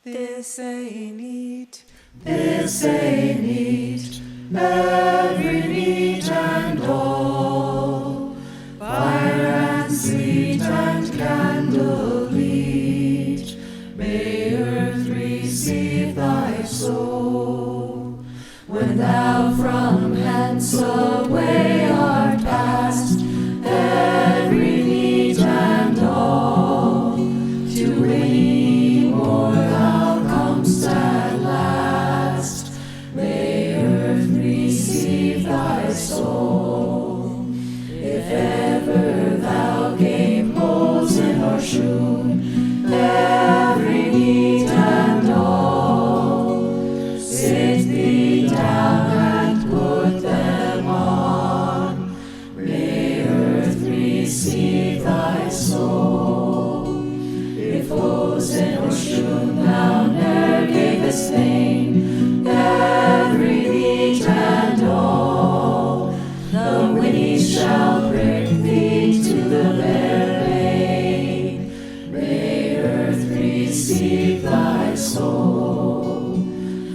This ain't it, this ain't it, every need and all, fire and sleet and candle lit, may earth receive thy soul. When thou from hence away art past, every need and all, to any more thou comest at last, may earth receive thy soul. If ever thou gave hosen or shoon, every need and all, sit thee down and put them on, may earth receive thy soul. If hosen or shoon thou ne'er gavest vain, every need and all, the winnies shall prick thee to the bare vein, may earth receive thy soul.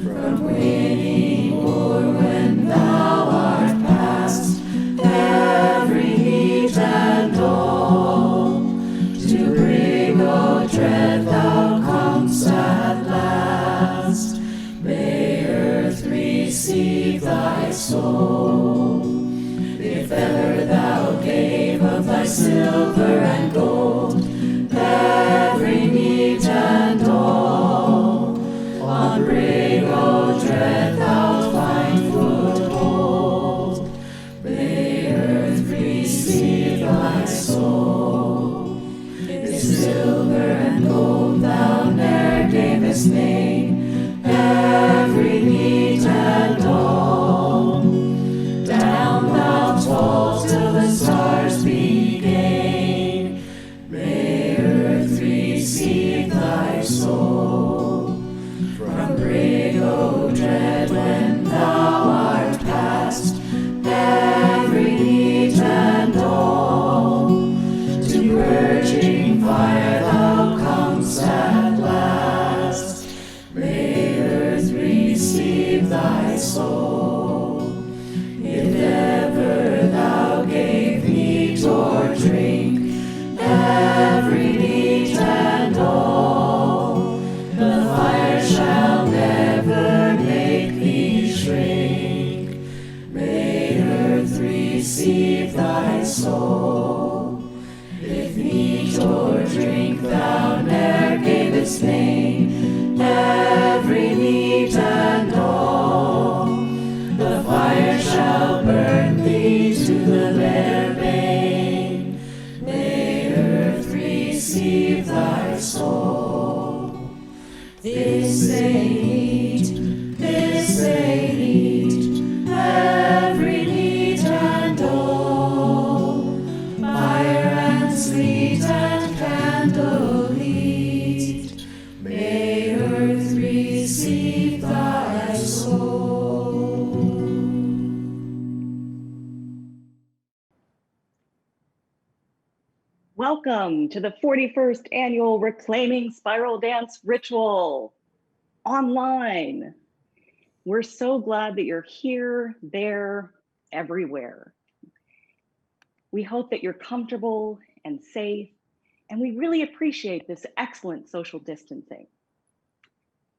From Whinnymoor when thou art past, every need and all, to Brig o' Dread thou comest at last, may earth receive thy soul. If ever thou gave of thy silver and gold, every need and all, on Brig o' Dread thou find foothold, may earth receive thy soul. If silver and gold thou ne'er gavest vain, every need and all, down thou fall till the stars be gain, may earth receive thy soul. From Brig o' Dread when thou art past, every need and all, to purging fire thou comest at last, may earth receive thy soul. If ever thou gave meat or drink, every need and all, the fire shall never make thee shrink, may earth receive thy soul. If meat or drink thou ne'er gavest vain, every need and all, the fire shall burn thee to the bare vein, may earth receive thy soul. This ain't it, this ain't it, every need and all, fire and sleet and candle lit, may earth receive thy soul. Welcome to the 41st annual Reclaiming Spiral Dance Ritual online. We're so glad that you're here, there, everywhere. We hope that you're comfortable and safe, and we really appreciate this excellent social distancing.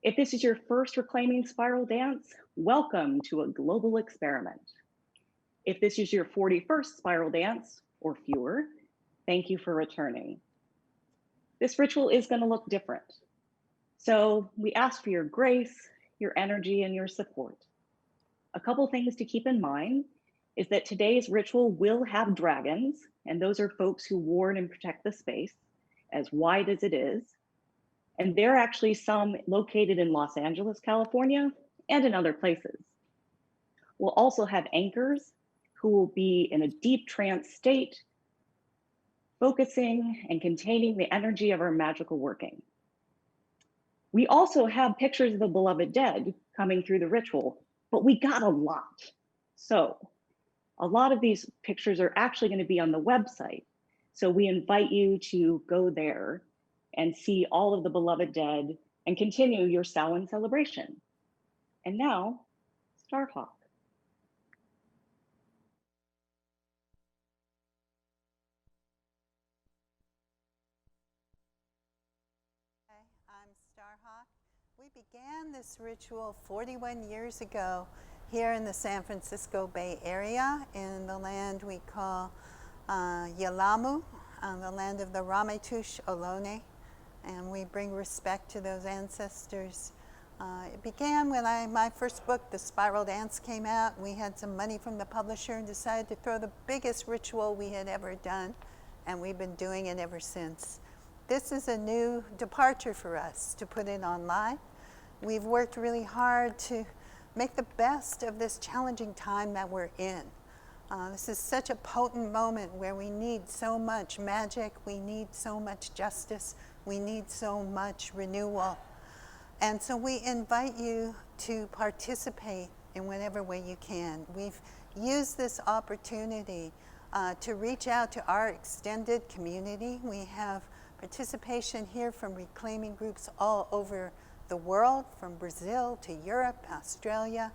If this is your first Reclaiming Spiral Dance, welcome to a global experiment. If this is your 41st Spiral Dance or fewer, thank you for returning. This ritual is going to look different. So we ask for your grace, your energy, and your support. A couple things to keep in mind is that today's ritual will have dragons, and those are folks who ward and protect the space, as wide as it is. And there are actually some located in Los Angeles, California, and in other places. We'll also have anchors who will be in a deep trance state, focusing and containing the energy of our magical working. We also have pictures of the beloved dead coming through the ritual, but we got a lot. So a lot of these pictures are actually going to be on the website. So we invite you to go there and see all of the beloved dead and continue your Samhain celebration. And now, Starhawk. I'm Starhawk. We began this ritual 41 years ago here in the San Francisco Bay Area in the land we call Yelamu, the land of the Ramaytush Ohlone, and we bring respect to those ancestors. It began when my first book, The Spiral Dance, came out. We had some money from the publisher and decided to throw the biggest ritual we had ever done, and we've been doing it ever since. This is a new departure for us to put it online. We've worked really hard to make the best of this challenging time that we're in. This is such a potent moment where we need so much magic, we need so much justice, we need so much renewal. And so we invite you to participate in whatever way you can. We've used this opportunity to reach out to our extended community. We have participation here from reclaiming groups all over the world, from Brazil to Europe, Australia.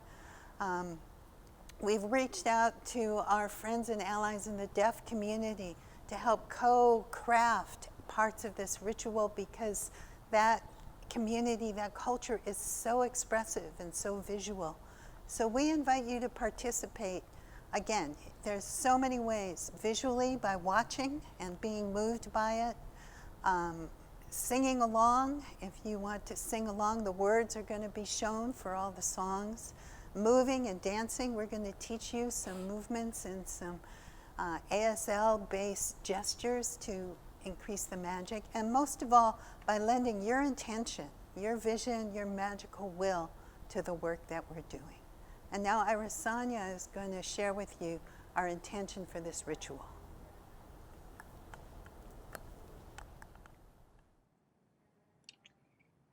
We've reached out to our friends and allies in the deaf community to help co-craft parts of this ritual, because that community, that culture is so expressive and so visual. So we invite you to participate. Again, there's so many ways, visually by watching and being moved by it, singing along. If you want to sing along, the words are going to be shown for all the songs. Moving and dancing, we're going to teach you some movements and some ASL-based gestures to increase the magic. And most of all, by lending your intention, your vision, your magical will to the work that we're doing. And now Irisanya is going to share with you our intention for this ritual.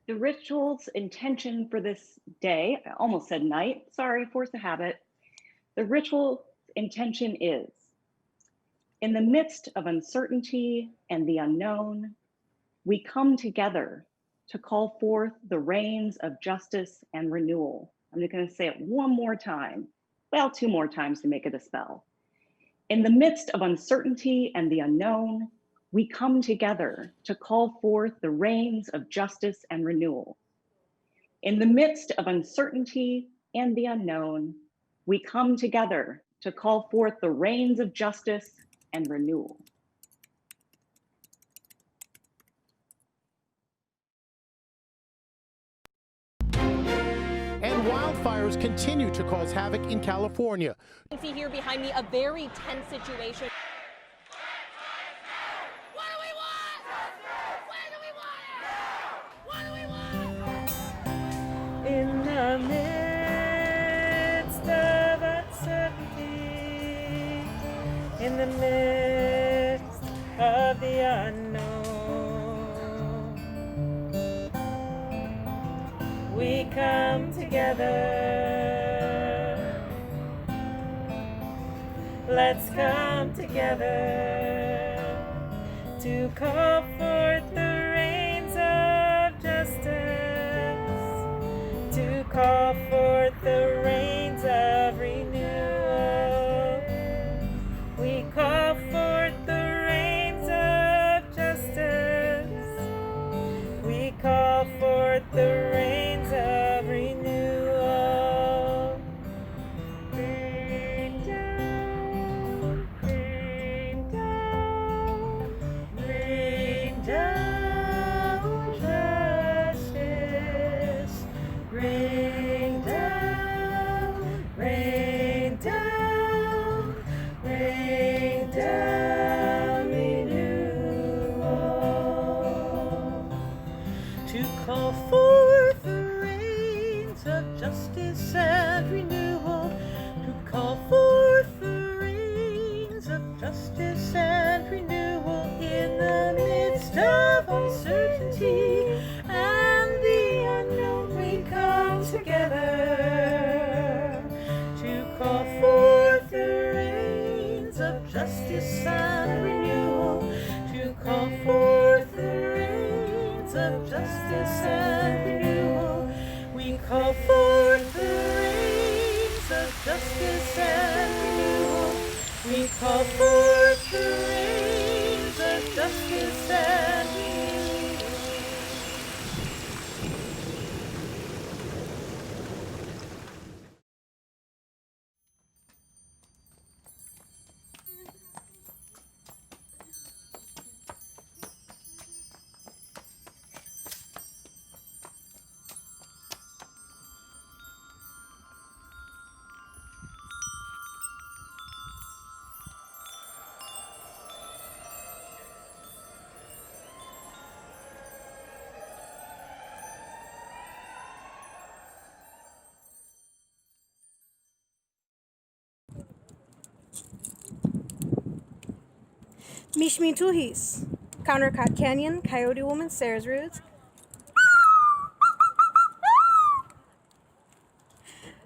The ritual's intention for this day, I almost said night, sorry, force of habit. The ritual's intention is, in the midst of uncertainty and the unknown, we come together to call forth the rains of justice and renewal. I'm going to say it one more time, well, two more times to make it a spell. In the midst of uncertainty and the unknown, we come together to call forth the rains of justice and renewal. In the midst of uncertainty and the unknown, we come together to call forth the rains of justice and renewal. And wildfires continue to cause havoc in California. You can see here behind me a very tense situation. In the midst of uncertainty, in the midst of the unknown, we come together. Let's come together to call forth the rains of justice, to call forth the rains of renewal. We call forth the rains of justice. We call forth the rains of renewal. Rain down, rain down, rain down justice. Rain down, rain down, rain down renewal. To call forth the rains of justice and renewal. To call forth the rains of justice and renewal in the midst of uncertainty and the unknown. We come together to call forth the rains of justice and renewal. To call forth the rains of of justice and renewal. We call forth the rains of justice and renewal. We call forth the rains of justice and renewal. Mishmi Tuhis, Countercut Canyon, Coyote Woman, Sarah's Roots.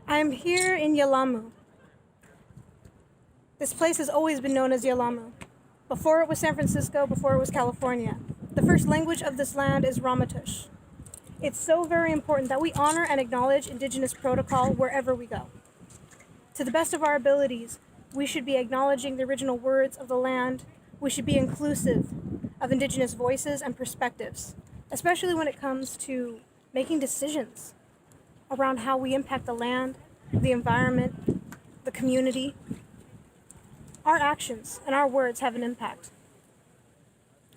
I'm here in Yalamu. This place has always been known as Yalamu. Before it was San Francisco, before it was California. The first language of this land is Ramaytush. It's so very important that we honor and acknowledge Indigenous protocol wherever we go. To the best of our abilities, we should be acknowledging the original words of the land. We should be inclusive of Indigenous voices and perspectives, especially when it comes to making decisions around how we impact the land, the environment, the community. Our actions and our words have an impact.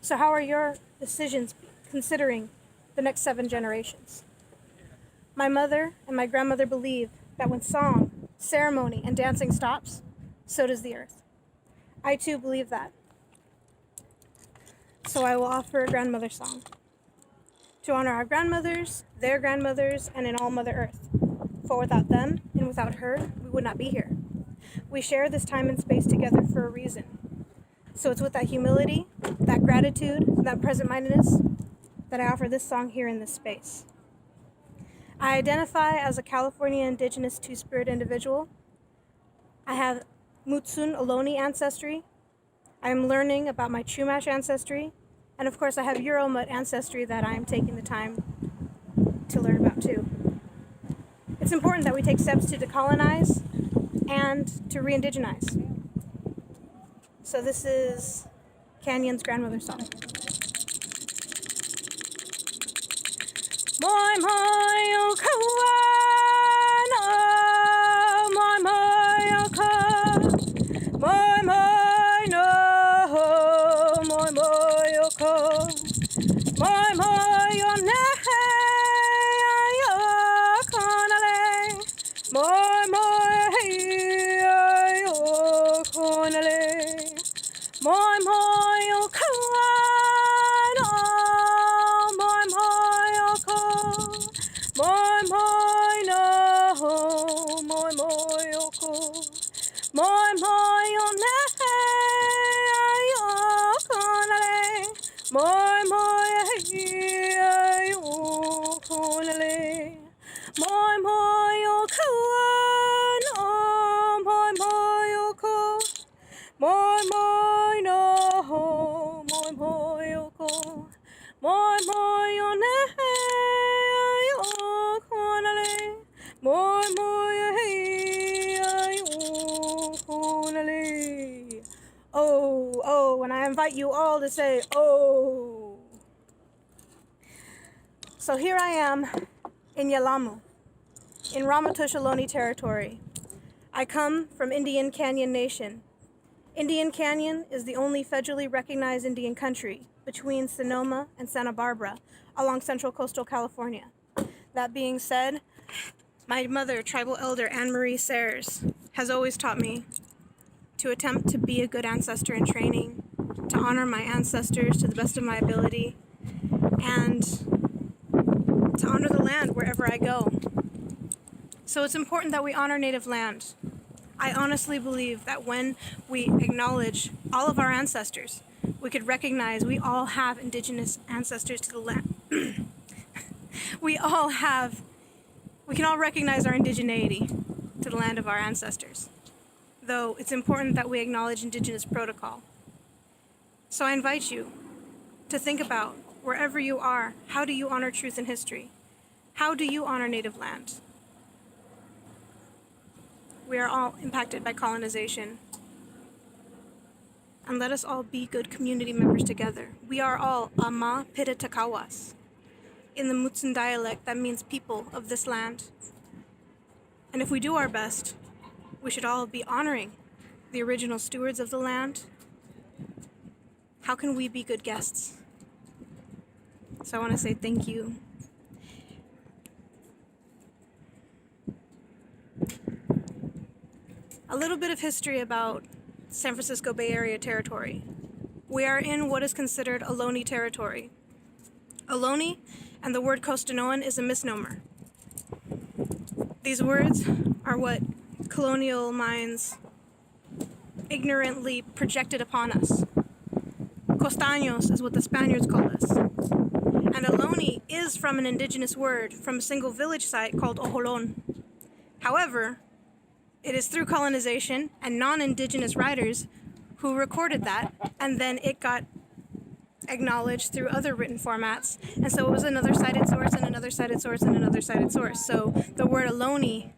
So how are your decisions considering the next 7 generations? My mother and my grandmother believe that when song, ceremony, and dancing stops, so does the earth. I too believe that. So I will offer a grandmother song to honor our grandmothers, their grandmothers, and in all Mother Earth. For without them and without her, we would not be here. We share this time and space together for a reason. So it's with that humility, that gratitude, that present-mindedness that I offer this song here in this space. I identify as a California Indigenous Two-Spirit individual. I have Mutsun Ohlone ancestry. I am learning about my Chumash ancestry, and of course I have Euromut ancestry that I am taking the time to learn about too. It's important that we take steps to decolonize and to re-indigenize. So this is Canyon's grandmother song. Moi moi o kawana, moi moi o ka, moi moi no, moi moi o ko, moi moi o nehe o konale, moi moi o konale, moi moi o kawana, moi moi o ko, moi moi no, moi moi o ko, moi moi o nehe o konale, moi moi o konale, moi moi o kawana, moi moi o ko, moi moi no, moi moi o ko, moi moi o nehe o konale, moi moi o konale. Oh, oh, and I invite you all to say, oh. So here I am in Yalamu, in Ramaytush Ohlone territory. I come from Indian Canyon Nation. Indian Canyon is the only federally recognized Indian country between Sonoma and Santa Barbara along central coastal California. That being said, my mother, tribal elder Anne Marie Sayers, has always taught me to attempt to be a good ancestor in training, to honor my ancestors to the best of my ability, and to honor the land wherever I go. So it's important that we honor native land. I honestly believe that when we acknowledge all of our ancestors, we could recognize we all have indigenous ancestors to the land. we can all recognize our indigeneity to the land of our ancestors. Though it's important that we acknowledge indigenous protocol. So I invite you to think about wherever you are, how do you honor truth in history? How do you honor native land? We are all impacted by colonization. And let us all be good community members together. We are all Ama Piritakawas. In the Mutsun dialect, that means people of this land. And if we do our best, we should all be honoring the original stewards of the land. How can we be good guests? So I want to say thank you. A little bit of history about San Francisco Bay Area territory. We are in what is considered Ohlone territory. Ohlone and the word Costanoan is a misnomer. These words are what colonial minds ignorantly projected upon us. Costaños is what the Spaniards called us. And Ohlone is from an indigenous word from a single village site called Oholon. However, it is through colonization and non-indigenous writers who recorded that, and then it got acknowledged through other written formats, and so it was another cited source and another cited source and another cited source. So the word Ohlone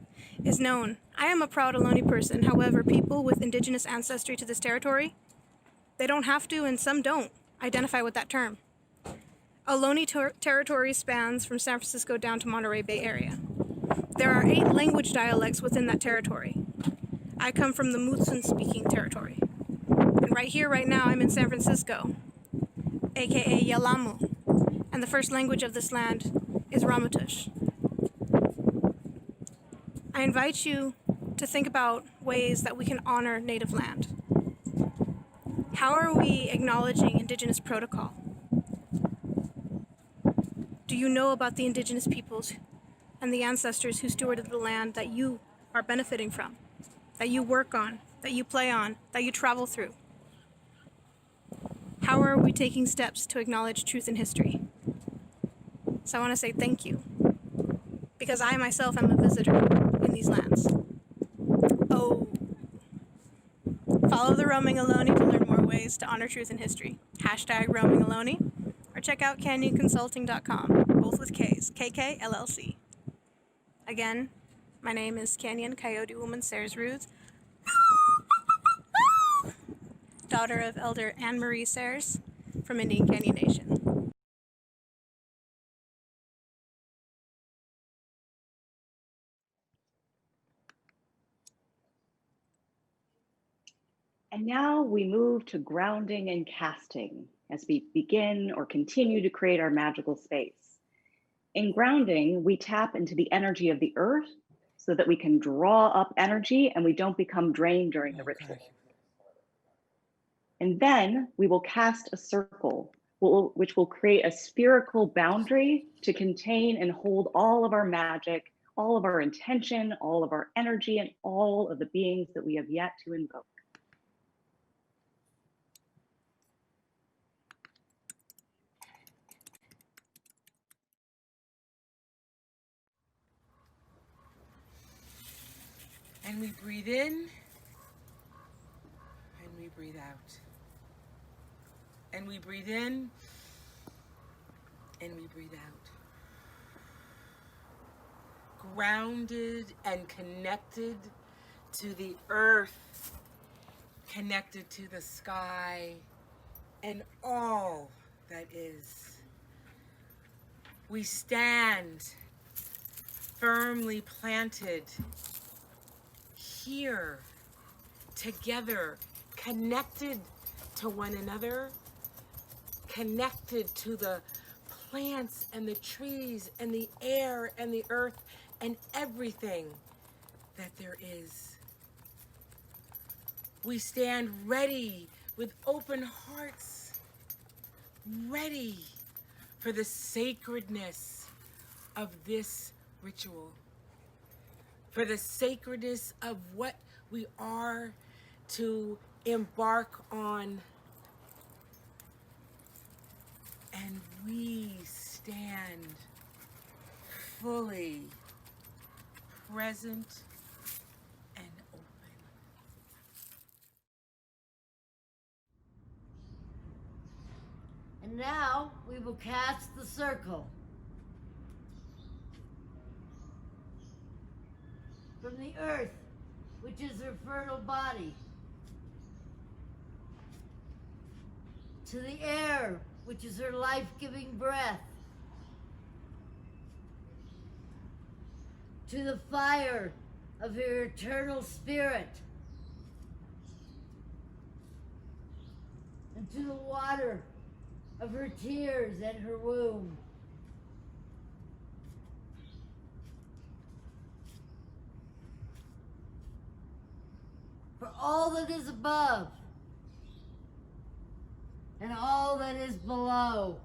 is known. I am a proud Ohlone person. However, people with indigenous ancestry to this territory, they don't have to, and some don't, identify with that term. Ohlone territory spans from San Francisco down to Monterey Bay Area. There are 8 language dialects within that territory. I come from the Mutsun-speaking territory. And right here, right now, I'm in San Francisco, aka Yelamu. And the first language of this land is Ramaytush. I invite you to think about ways that we can honor native land. How are we acknowledging indigenous protocol? Do you know about the indigenous peoples and the ancestors who stewarded the land that you are benefiting from, that you work on, that you play on, that you travel through? How are we taking steps to acknowledge truth in history? So I want to say thank you, because I myself am a visitor in these lands. Oh. Follow the Roaming Ohlone to learn more ways to honor truth in history. # Roaming Ohlone, or check out canyonconsulting.com, both with Ks, KK LLC. Again, my name is Canyon Coyote Woman Sayers Ruth, daughter of Elder Anne Marie Sayers from Indian Canyon Nation. And now we move to grounding and casting as we begin or continue to create our magical space. In grounding, we tap into the energy of the earth so that we can draw up energy and we don't become drained during the ritual. And then we will cast a circle, which will create a spherical boundary to contain and hold all of our magic, all of our intention, all of our energy, and all of the beings that we have yet to invoke. And we breathe in, and we breathe out. And we breathe in, and we breathe out. Grounded and connected to the earth, connected to the sky, and all that is. We stand firmly planted here, together, connected to one another, connected to the plants and the trees and the air and the earth and everything that there is. We stand ready with open hearts, ready for the sacredness of this ritual, for the sacredness of what we are to embark on. And we stand fully present and open. And now we will cast the circle. From the earth, which is her fertile body, to the air, which is her life-giving breath, to the fire of her eternal spirit, and to the water of her tears and her womb. For all that is above and all that is below,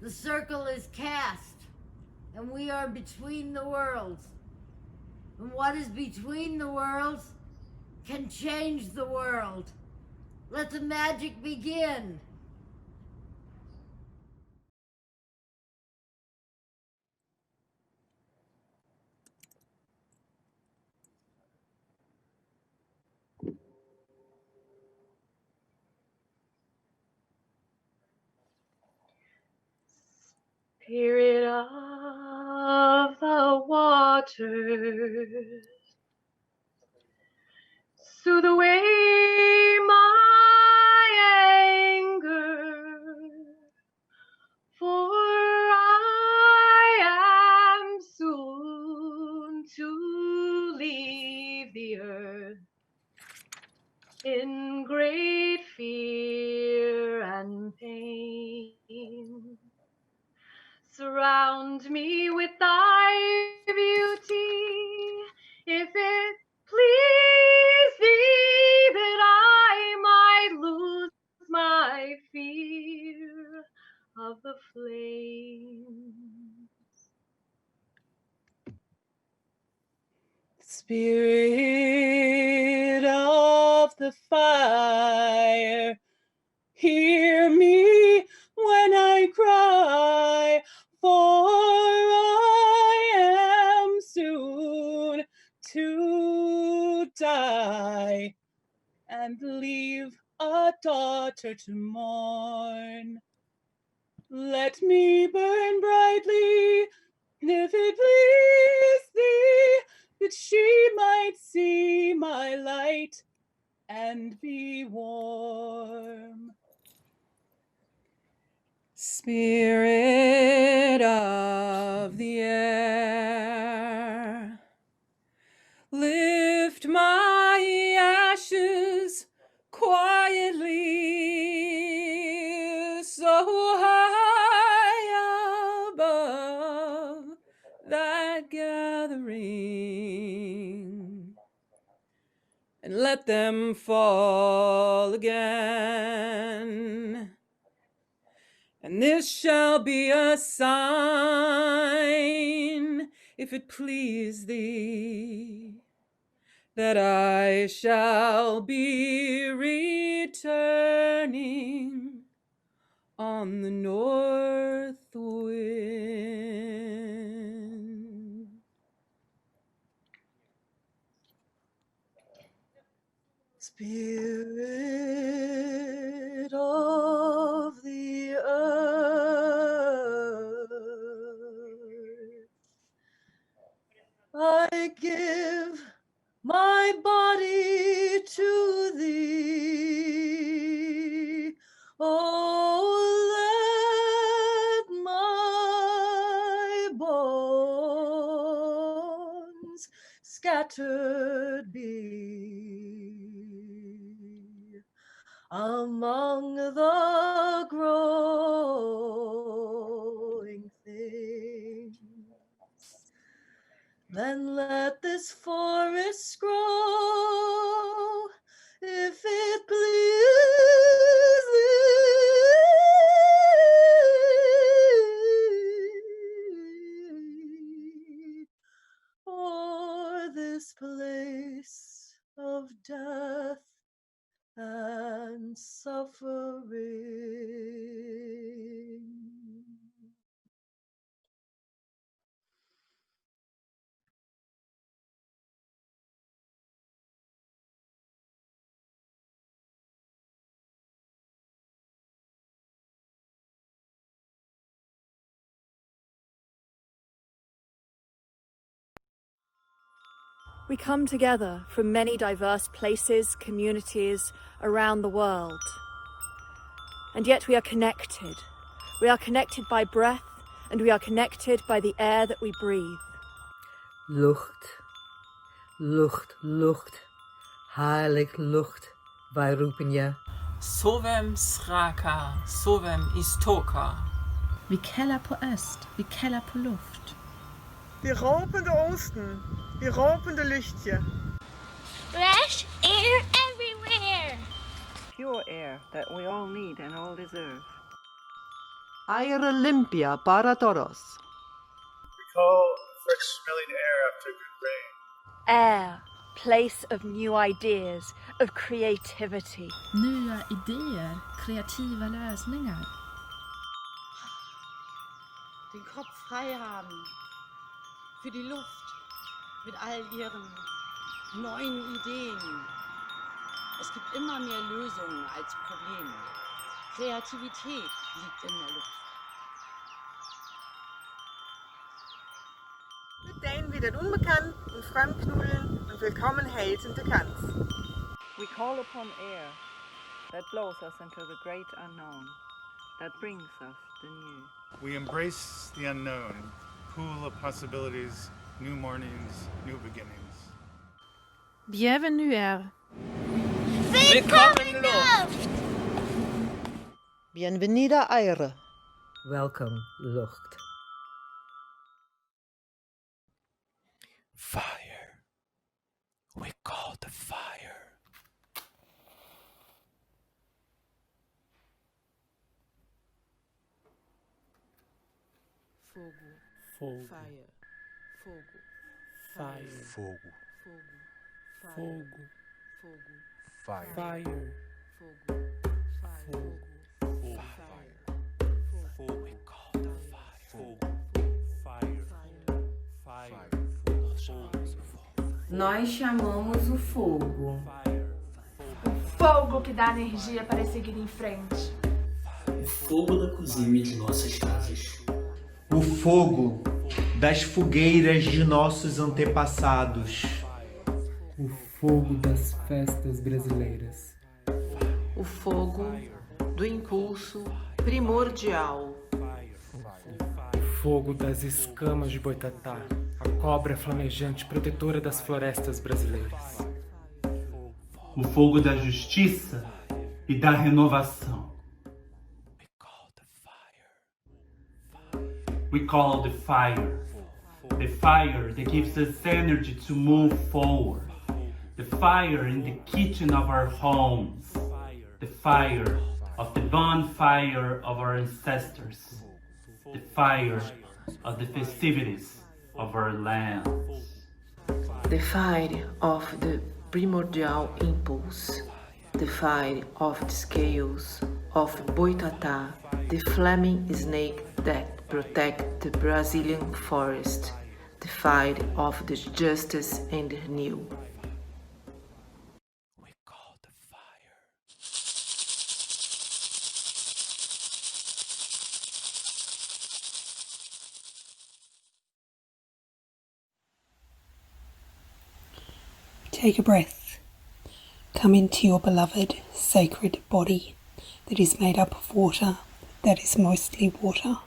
the circle is cast, and we are between the worlds. And what is between the worlds can change the world. Let the magic begin. Spirit of the waters, soothe away my anger, for I am soon to leave the earth in great fear and pain. Surround me with thy beauty, if it please thee that I might lose my fear of the flame. Spirit of the fire, hear me when I cry, for I am soon to die and leave a daughter to mourn. Let me burn brightly, if it please thee, that she might see my light and be warm. Spirit of the air, lift my ashes quietly, so high above that gathering, and let them fall again. And this shall be a sign, if it please thee, that I shall be returning on the north wind. Spirit of the earth, I give my body to thee. Oh, let my bones scattered be among the growing things. Then let this forest grow, if it please thee, or this place of death and suffering. We come together from many diverse places, communities around the world. And yet we are connected. We are connected by breath, and we are connected by the air that we breathe. Lucht, lucht, lucht, heilig lucht, wij roepen je. Sovem sraka, sovem istoka. Vi kalder på øst, vi kalder på luft. Vi råbende osten, vi råbende lychtje. Fresh air everywhere. Pure air that we all need and all deserve. Aire limpia para todos. We call fresh smelling air after good rain. Air, place of new ideas, of creativity. Nya idéer, kreativa lösningar. Den Kopf frei haben für die Luft mit all ihren neuen Ideen. Es gibt immer mehr Lösungen als Probleme. Kreativität liegt in der Luft. Meteen wie den unbekannten Fremdknuddeln und willkommen heißen der Kanz. We call upon air that blows us into the great unknown, that brings us the new. We embrace the unknown, pool of possibilities, new mornings, new beginnings. Bienvenue air. Willkommen Luft. Bienvenida aire. Welcome lucht. Fire. We call the fire. Fogo. Fogo. Fire. Fogo. Fire. Fogo. Fogo. Fogo. Fogo. Fire. Fire. Fogo. Fogo. Fogo. Fire. Fogo. We call the fire. Fogo. Fire. Fire. Nós chamamos o fogo. O fogo que dá energia para seguir em frente. O fogo da cozinha de nossas casas. O fogo das fogueiras de nossos antepassados. O fogo das festas brasileiras. O fogo do impulso primordial. O fogo das escamas de boitatá, a cobra flamejante protetora das florestas brasileiras. O fogo da justiça e da renovação. We call the fire that gives us energy to move forward. The fire in the kitchen of our homes. The fire of the bonfire of our ancestors. The fire of the festivities of our lands. The fire of the primordial impulse. The fire of the scales of Boitatá. The flaming snake that protect the Brazilian forest, the fight of the justice and the new. We call the fire. Take a breath. Come into your beloved sacred body that is made up of water, that is mostly water.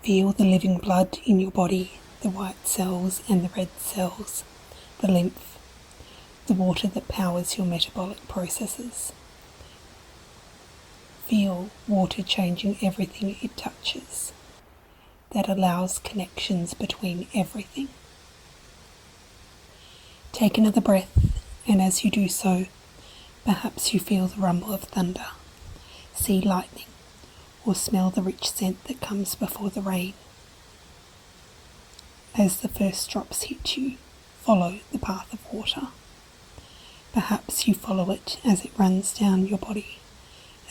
Feel the living blood in your body, the white cells and the red cells, the lymph, the water that powers your metabolic processes. Feel water changing everything it touches. That allows connections between everything. Take another breath, and as you do so, perhaps you feel the rumble of thunder, see lightning, or smell the rich scent that comes before the rain. As the first drops hit you, follow the path of water. Perhaps you follow it as it runs down your body,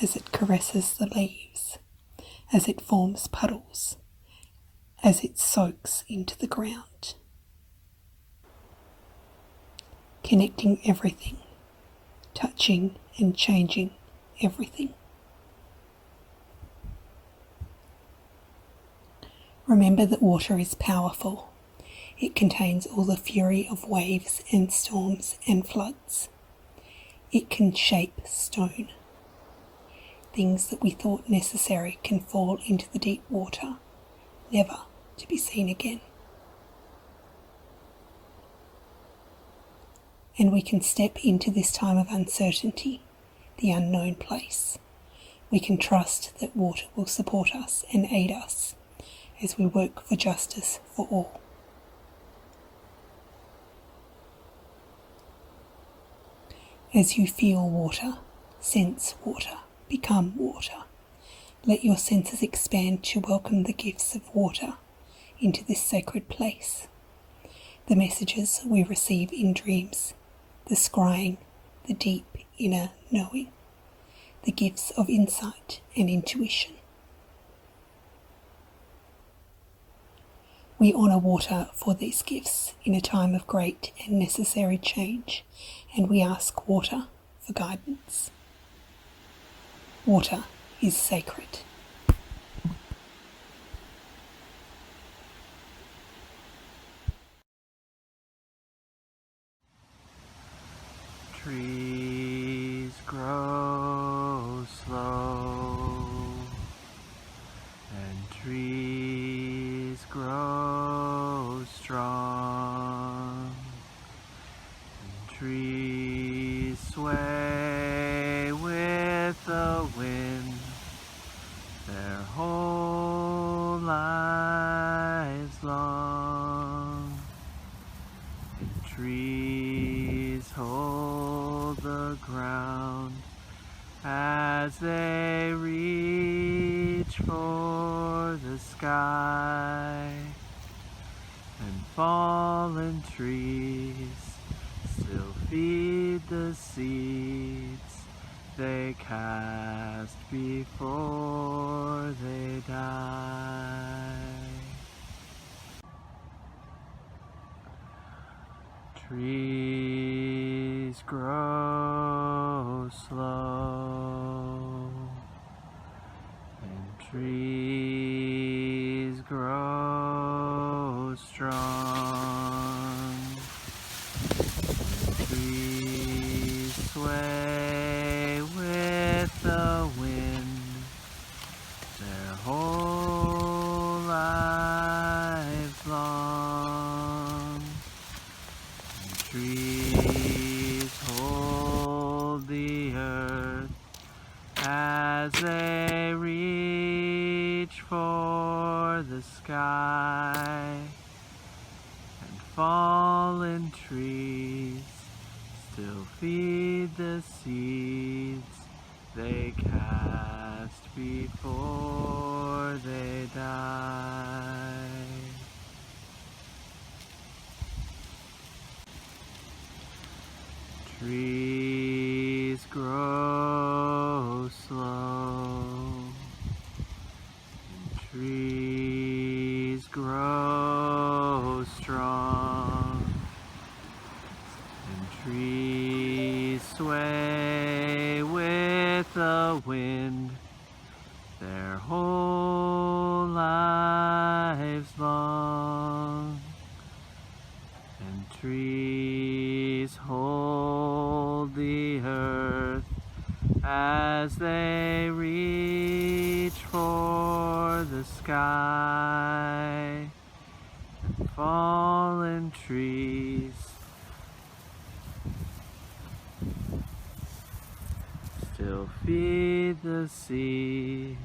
as it caresses the leaves, as it forms puddles, as it soaks into the ground. Connecting everything, touching and changing everything. Remember that water is powerful. It contains all the fury of waves and storms and floods. It can shape stone. Things that we thought necessary can fall into the deep water, never to be seen again. And we can step into this time of uncertainty, the unknown place. We can trust that water will support us and aid us as we work for justice for all. As you feel water, sense water, become water, let your senses expand to welcome the gifts of water into this sacred place. The messages we receive in dreams, the scrying, the deep inner knowing, the gifts of insight and intuition. We honour water for these gifts in a time of great and necessary change, and we ask water for guidance. Water is sacred. Trees grow slow, and trees grow strong, and trees sway with the wind their whole lives long, and trees hold the ground as they reach for the sky, and fallen trees still feed the seeds they cast before they die. Trees grow slow, and trees grow strong, and trees sway with the wind their whole lives long. Trees hold the earth as they reach for the sky, and fallen trees still feed the seeds they cast before they die. Trees grow slow, and trees grow strong, and trees sway with the wind their whole lives long, and trees hold the earth as they reach for the sky, and fallen trees still feed the seeds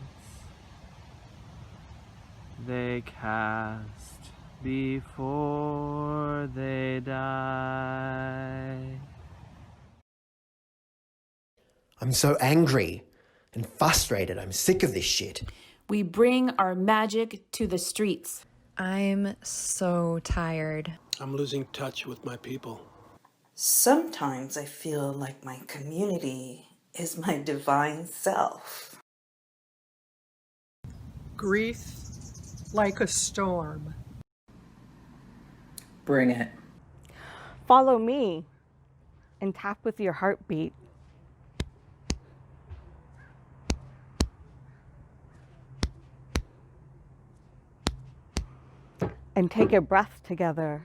they cast before they die. I'm so angry and frustrated. I'm sick of this shit. We bring our magic to the streets. I'm so tired. I'm losing touch with my people. Sometimes I feel like my community is my divine self. Grief like a storm. Bring it. Follow me and tap with your heartbeat. and take a breath together.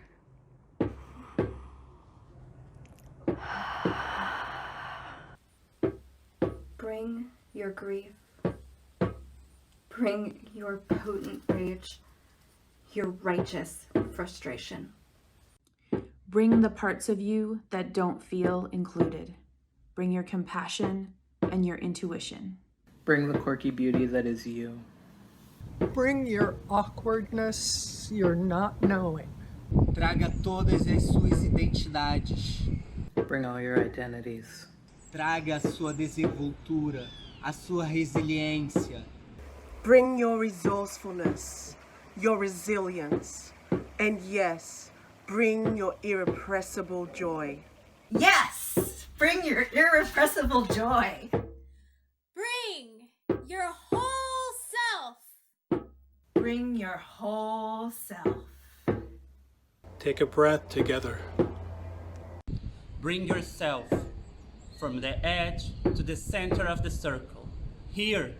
Bring your grief. Bring your potent rage, your righteous frustration. Bring the parts of you that don't feel included. Bring your compassion and your intuition. Bring the quirky beauty that is you. Bring your awkwardness, your not knowing. Traga todas as suas identidades. Bring all your identities. Traga a sua desenvoltura, a sua resiliência. Bring your resourcefulness, your resilience, and yes, bring your irrepressible joy. Yes! Bring your irrepressible joy. Bring your whole self. Bring your whole self. Take a breath together. Bring yourself from the edge to the center of the circle. Here,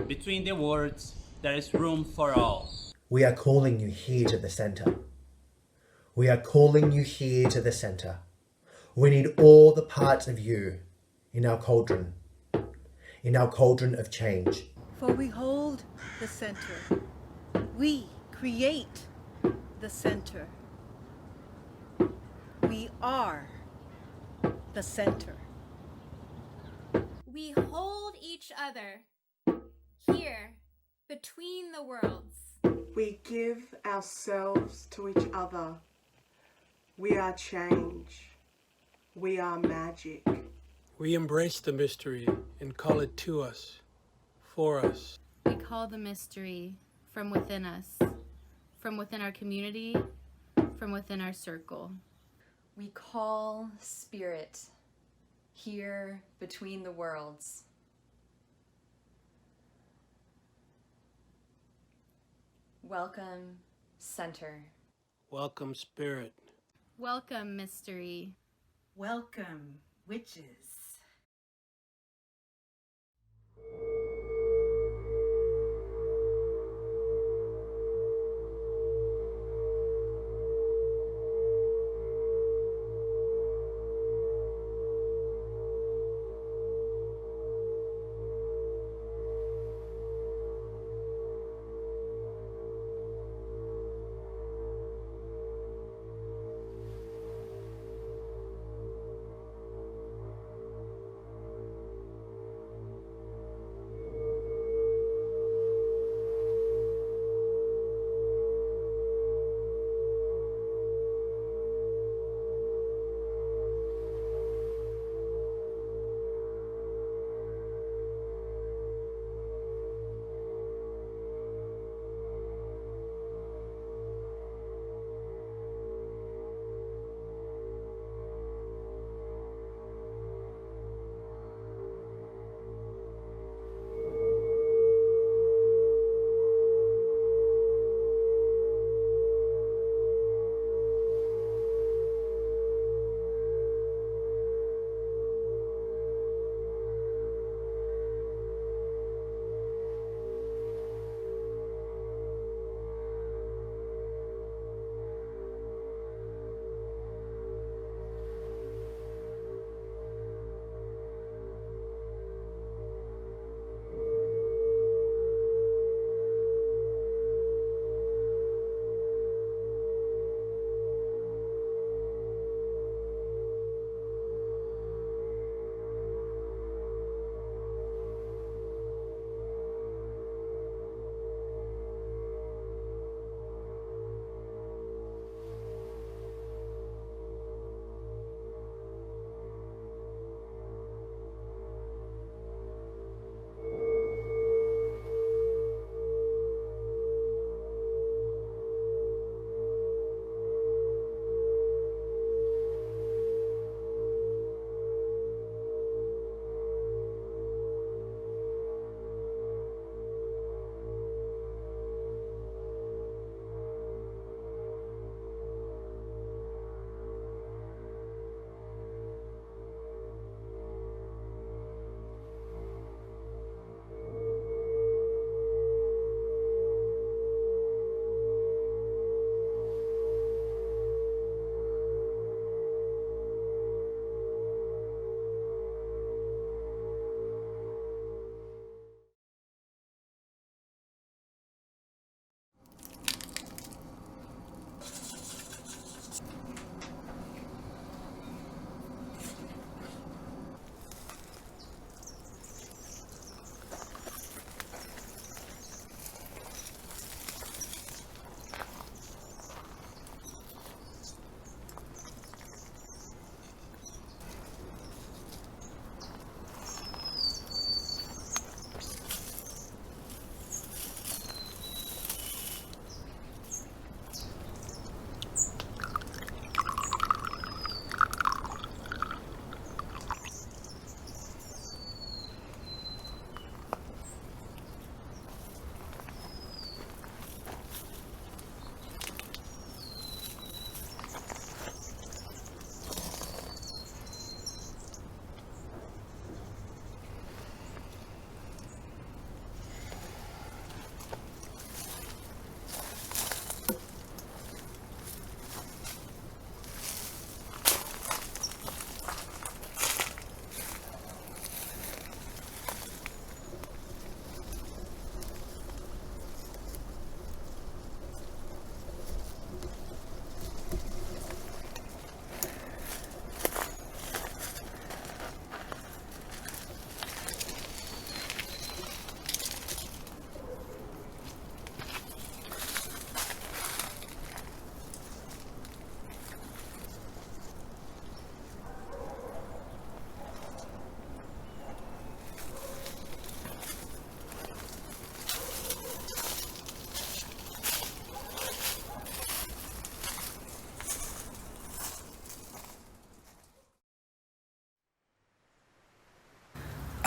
between the words, there is room for all. We are calling you here to the center. We are calling you here to the center. We need all the parts of you in our cauldron of change. For we hold the center. We create the center. We are the center. We hold each other here between the worlds. We give ourselves to each other. We are change. We are magic. We embrace the mystery and call it to us, for us. We call the mystery from within us, from within our community, from within our circle. We call spirit here between the worlds. Welcome, center. Welcome, spirit. Welcome, mystery. Welcome, witches.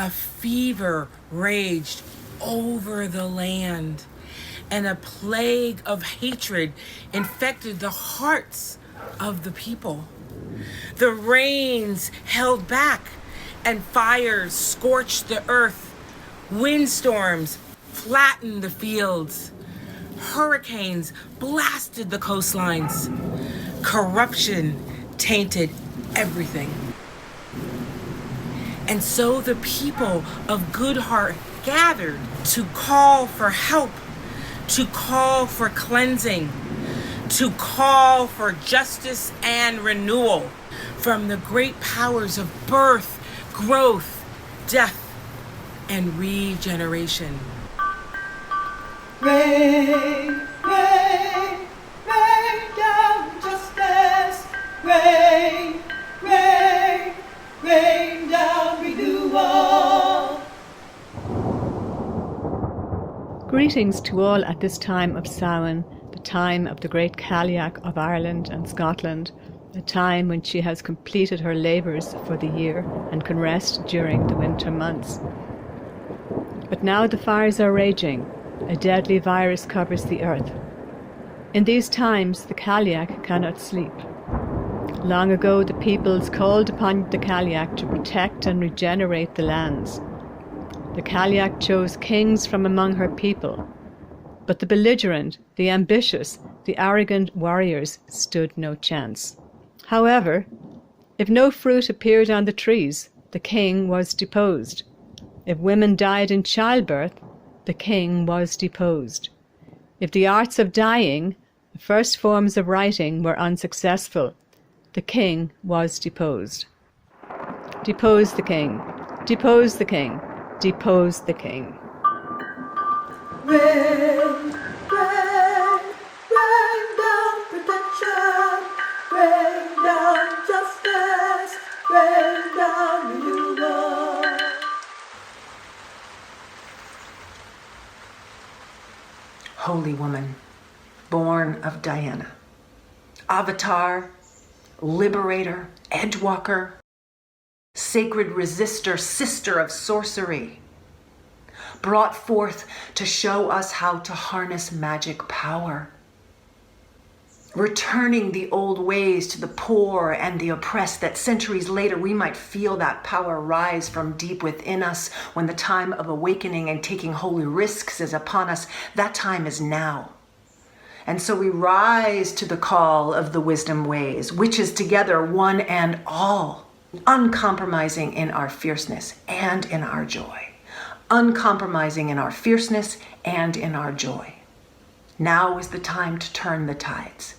a fever raged over the land, and a plague of hatred infected the hearts of the people. The rains held back, and fires scorched the earth. Windstorms flattened the fields. Hurricanes blasted the coastlines. Corruption tainted everything. And so the people of good heart gathered to call for help, to call for cleansing, to call for justice and renewal from the great powers of birth, growth, death, and regeneration. Rain, rain, rain down justice. Rain, rain, rain down renewal. Greetings to all at this time of Samhain, the time of the great Cailleach of Ireland and Scotland, a time when she has completed her labours for the year and can rest during the winter months. But now the fires are raging. A deadly virus covers the earth. In these times, the Cailleach cannot sleep. Long ago, the peoples called upon the Cailleach to protect and regenerate the lands. The Cailleach chose kings from among her people, but the belligerent, the ambitious, the arrogant warriors stood no chance. However, if no fruit appeared on the trees, the king was deposed. If women died in childbirth, the king was deposed. If the arts of dyeing, the first forms of writing, were unsuccessful, the king was deposed. Depose the king, depose the king, depose the king. Rain, rain, rain down protection. Rain down justice. Rain down renewal. Holy woman, born of Diana, avatar, liberator, edgewalker, sacred resistor, sister of sorcery, brought forth to show us how to harness magic power, returning the old ways to the poor and the oppressed, that centuries later we might feel that power rise from deep within us when the time of awakening and taking holy risks is upon us. That time is now. And so we rise to the call of the wisdom ways, witches together, one and all, uncompromising in our fierceness and in our joy. Uncompromising in our fierceness and in our joy. Now is the time to turn the tides.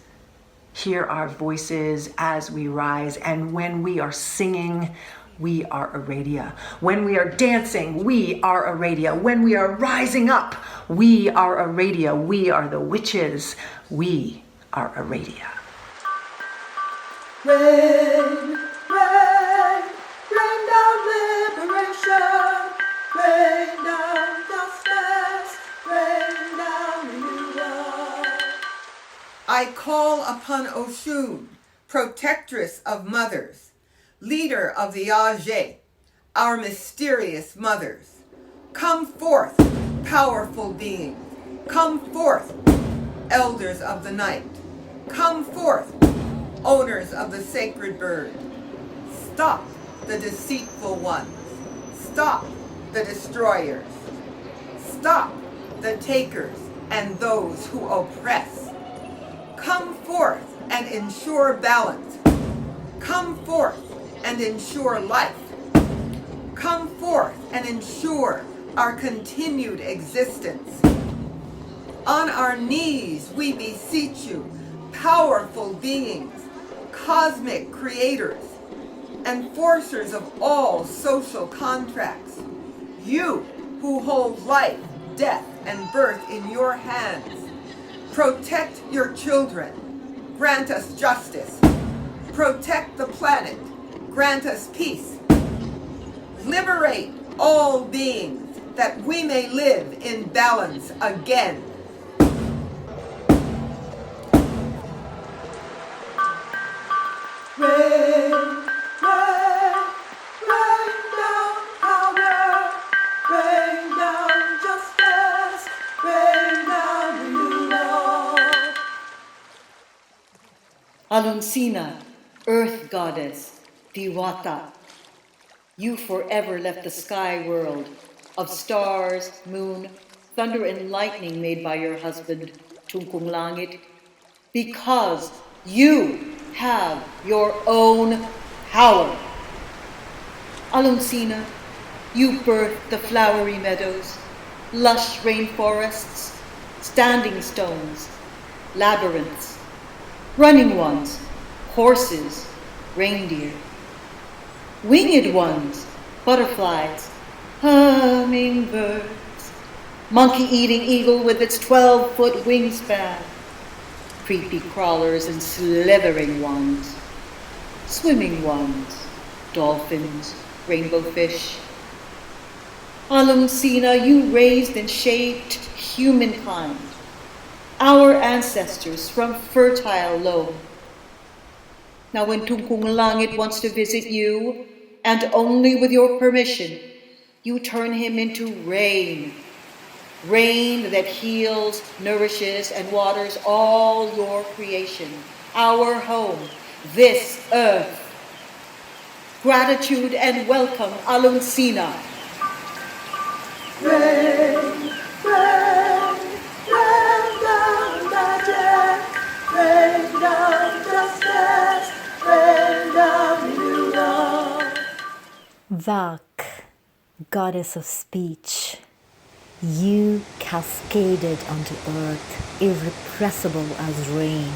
Hear our voices as we rise, and when we are singing, we are Aradia. When we are dancing, we are Aradia. When we are rising up, we are Aradia. We are the witches. We are Aradia. Rain, rain, rain down liberation. Rain down justice. Rain down renewal. I call upon Oshun, protectress of mothers, leader of the Age, our mysterious mothers. Come forth, powerful beings. Come forth, elders of the night. Come forth, owners of the sacred bird. Stop the deceitful ones. Stop the destroyers. Stop the takers and those who oppress. Come forth and ensure balance. Come forth and ensure life. Come forth and ensure our continued existence. On our knees we beseech you, powerful beings, cosmic creators, enforcers of all social contracts. You who hold life, death, and birth in your hands. Protect your children. Grant us justice. Protect the planet. Grant us peace. Liberate all beings that we may live in balance again. Rain, rain, rain down power. Aluncina, earth goddess, Diwata, you forever left the sky world of stars, moon, thunder and lightning made by your husband, Tungkung Langit, because you have your own power. Aluncina, you birthed the flowery meadows, lush rainforests, standing stones, labyrinths, running ones, horses, reindeer, winged ones, butterflies, hummingbirds, monkey-eating eagle with its 12-foot wingspan, creepy crawlers and slithering ones, swimming ones, dolphins, rainbow fish. Aluncina, you raised and shaped humankind, our ancestors from fertile loam. Now when Tungkung Langit wants to visit you, and only with your permission, you turn him into rain. Rain that heals, nourishes, and waters all your creation, our home, this earth. Gratitude and welcome, Aluncina. Rain, rain, rain down magic, rain down justice, rain down new love. Vak, goddess of speech, you cascaded onto earth, irrepressible as rain,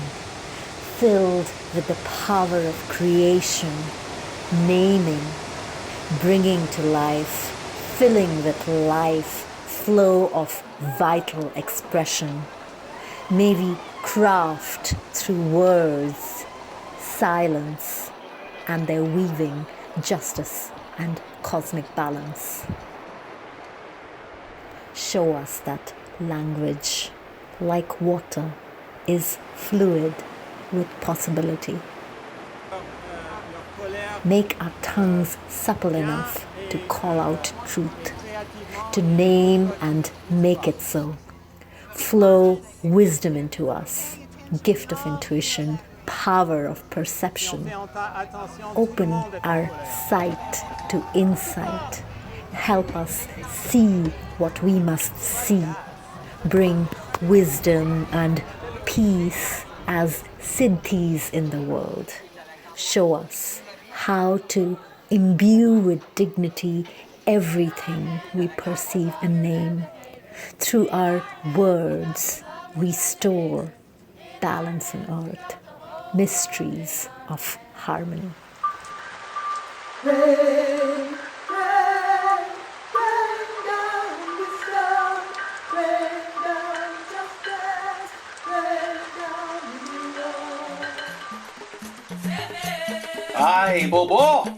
filled with the power of creation, naming, bringing to life, filling with life, flow of vital expression. May we craft through words, silence, and their weaving justice and cosmic balance. Show us that language, like water, is fluid with possibility. Make our tongues supple enough to call out truth, to name and make it so. Flow wisdom into us, gift of intuition, power of perception. Open our sight to insight. Help us see what we must see. Bring wisdom and peace as siddhis in the world. Show us how to imbue with dignity everything we perceive and name. Through our words, restore balance in earth, mysteries of harmony. Rain, rain, rain down wisdom, rain down justice, rain down new love. Aye, Bobo!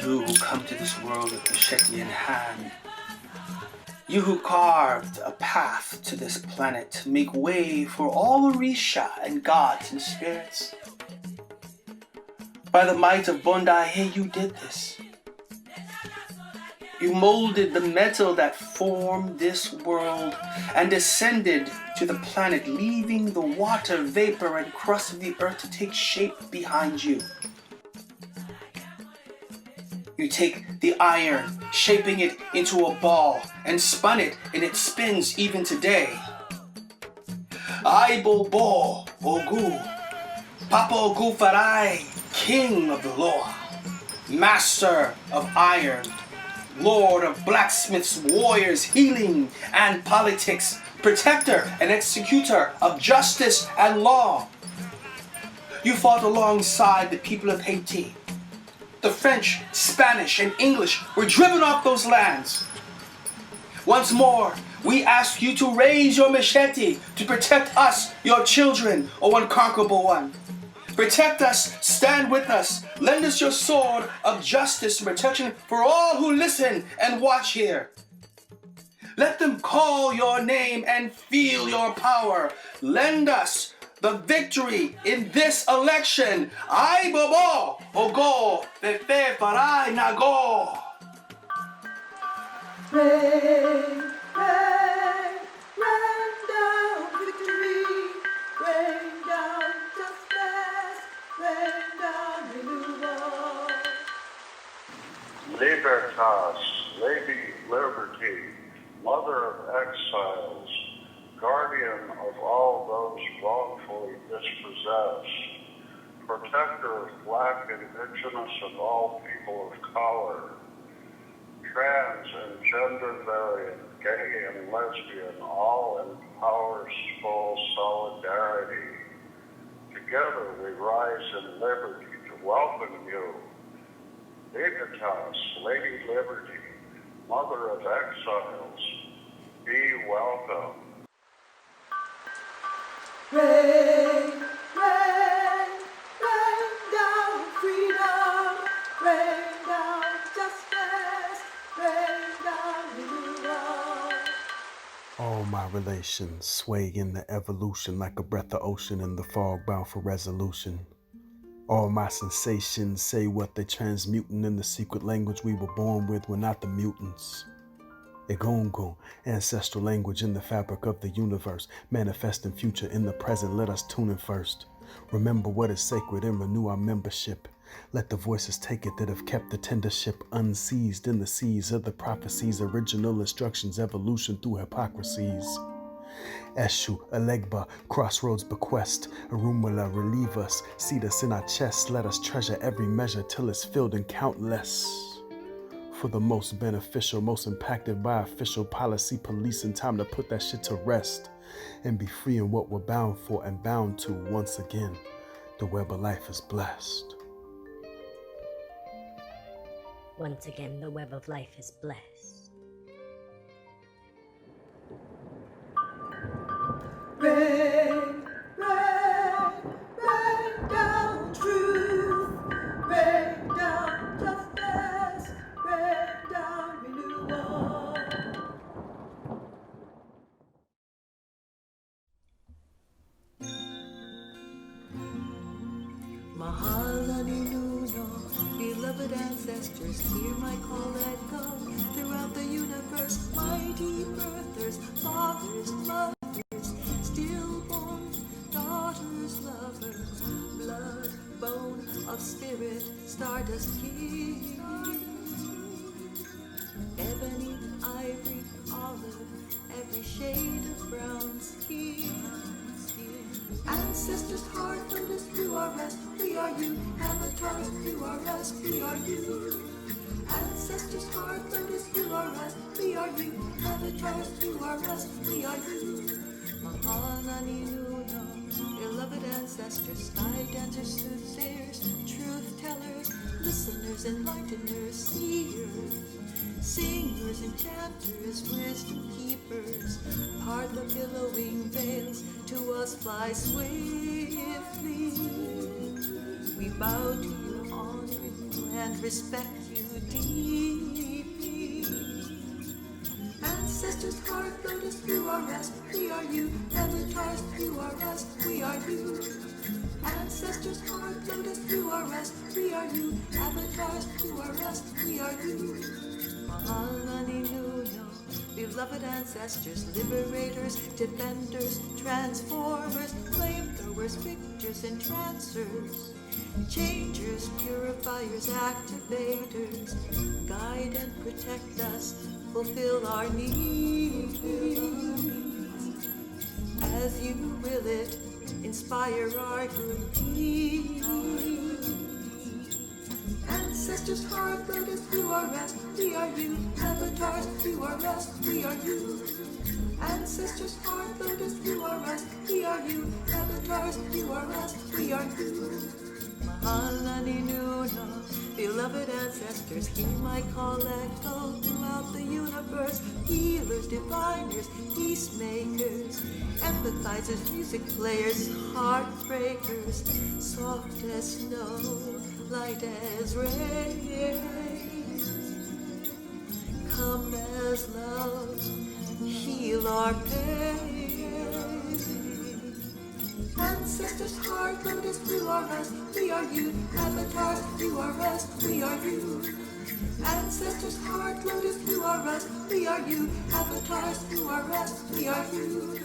You who come to this world with machete in hand, you who carved a path to this planet to make way for all Orisha and gods and spirits. By the might of Bondahe, you did this. You molded the metal that formed this world and descended to the planet, leaving the water, vapor, and crust of the earth to take shape behind you. You take the iron, shaping it into a ball, and spun it, and it spins even today. Aibobo Ogu, Papa Ogu Farai, King of the law, Master of iron, Lord of blacksmiths, warriors, healing, and politics, Protector and executor of justice and law. You fought alongside the people of Haiti. The French, Spanish, and English were driven off those lands. Once more, we ask you to raise your machete to protect us, your children, O unconquerable one. Protect us, stand with us, lend us your sword of justice and protection for all who listen and watch here. Let them call your name and feel your power. Lend us the victory in this election. Ai bobo, ogo, fefe farai nago. Rain, rain, rain down victory, rain down Libertas, Lady Liberty, Mother of Exiles, Guardian of all those wrongfully dispossessed, Protector of Black, Indigenous, and all people of color, trans and gender variant, gay and lesbian, all in powerful solidarity. Together we rise in liberty to welcome you. Libertas, Lady Liberty, Mother of Exiles, be welcome. Rain, rain, rain down freedom, rain down justice, rain down renewal. All my relations sway in the evolution like a breath of ocean in the fog bound for resolution. All my sensations say what they transmuting in the secret language we were born with. We're not the mutants. Egongo, ancestral language in the fabric of the universe, manifesting future in the present. Let us tune in first. Remember what is sacred and renew our membership. Let the voices take it that have kept the tender ship unseized in the seas of the prophecies, original instructions, evolution through hypocrisies. Eshu, Elegba, crossroads bequest, Arumala, relieve us, seat us in our chests, let us treasure every measure till it's filled and countless. For the most beneficial, most impacted by official policy, policing, time to put that shit to rest and be free in what we're bound for and bound to. Once again, the web of life is blessed. Once again, the web of life is blessed. Rain, rain, rain down truth, rain down justice, rain down renewal. Mahalani Nuno, beloved ancestors, hear my call echo throughout the universe. Mighty birthers, fathers, mothers, stillborn daughters, lovers, blood, bone of spirit, stardust king. Ebony, ivory, olive, every shade of brown skin. Ancestors, heart, lotus, you are us, we are you. Avatars, you are us, we are you. Ancestors, heart, lotus, you are us, we are you. Avatars, you are us, we are you. Mahalani Nuno, beloved ancestors, sky dancers, soothsayers, truth tellers, listeners, enlighteners, seers, singers, enchanters, wisdom keepers, part the billowing veils, to us fly swiftly. We bow to you, honor you, and respect you deeply. Ancestors, heart, lotus, you are us, we are you. Avatars, you are us, we are you. Ancestors, heart, lotus, you are us, we are you. Avatars, you are us, we are you. Mahalani Nuno, beloved ancestors, liberators, defenders, transformers, flamethrowers, victors, entrancers, changers, purifiers, activators, guide and protect us, fulfill our needs. As you will it, inspire our good deeds. Ancestors, heart, lotus, you are us, we are you. Avatars, you are us, we are you. Ancestors, heart, lotus, you are us, we are you. Avatars, you are us, we are you. Mahalani Nuno, beloved ancestors, hear my call echo throughout the universe. Healers, diviners, peacemakers, empathizers, music players, heartbreakers, soft as snow, light as rain. Come as love, heal our pain. Ancestors, heart, lotus, you are us, we are you. Avatars, you are us, we are you. Ancestors, heart, lotus, you are us, we are you. Avatars, you are us, we are you.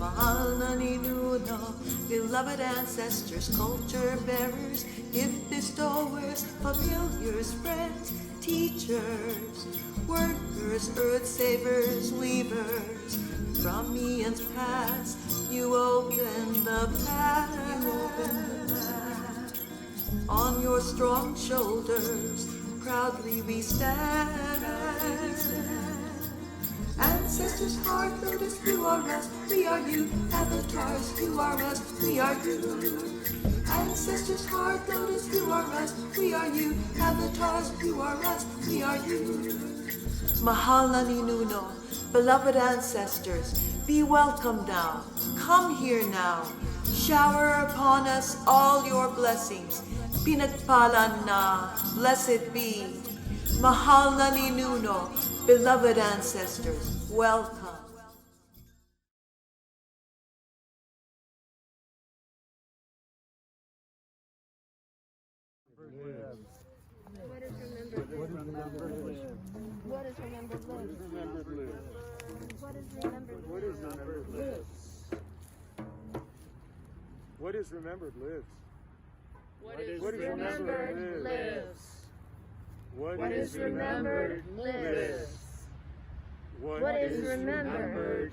Mahalani Nuno, beloved ancestors, culture bearers, gift bestowers, familiars, friends, teachers, workers, earth savers, weavers. From eons past, you open the path. On your strong shoulders, proudly we stand. Ancestors, heart, lotus, you are us, we are you. Avatars, you are us, we are you. Ancestors, heart, lotus, you are us, we are you. Avatars, you are us, we are you. Mahala Ninuno, beloved ancestors, be welcome now. Come here now. Shower upon us all your blessings. Pinagpalan na, blessed be. Mahala Ninuno, beloved ancestors, welcome. What is remembered lives? What is remembered lives? What is remembered lives? What is remembered lives? What is remembered lives? What is remembered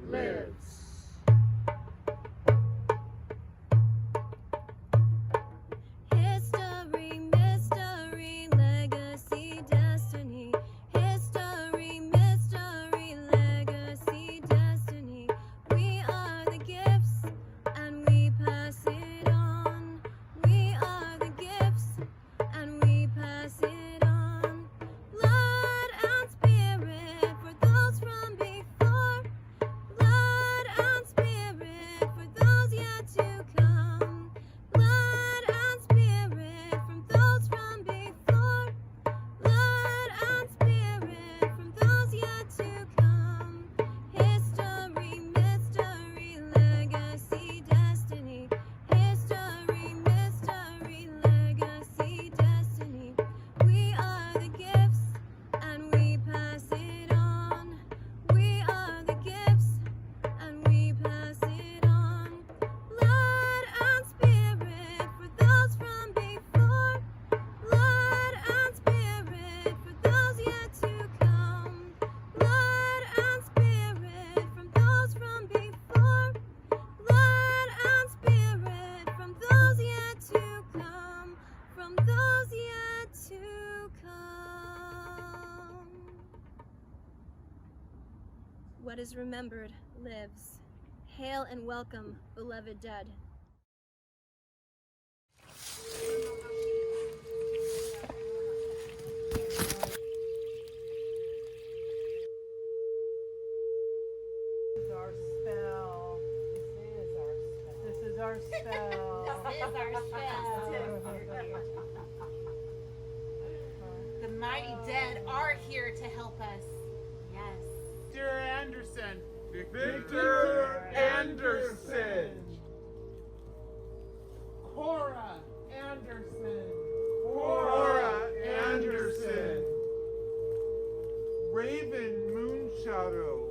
lives? History, mystery, legacy, destiny. History, mystery, legacy, destiny. We are the gifts and we pass it on. We are the gifts and we pass it on. Blood and spirit for those from before. Blood and spirit for those yet to come. Blood and spirit from those from before. Blood and spirit from those yet to come. History, mystery, legacy, destiny. History, mystery, legacy, destiny. We are the gifts and we pass it on. We are the gifts and we pass it on. Blood and spirit for those from before. Blood and spirit for those yet to come. Blood and spirit from those from before. Blood and spirit from those yet to come. From those yet to come. What is remembered lives. Hail and welcome, beloved dead. This is our spell. This is our spell. This is our spell. The mighty dead are here to help us. Yes. Victor Anderson. Victor Anderson. Cora Anderson. Cora Anderson. Raven Moonshadow.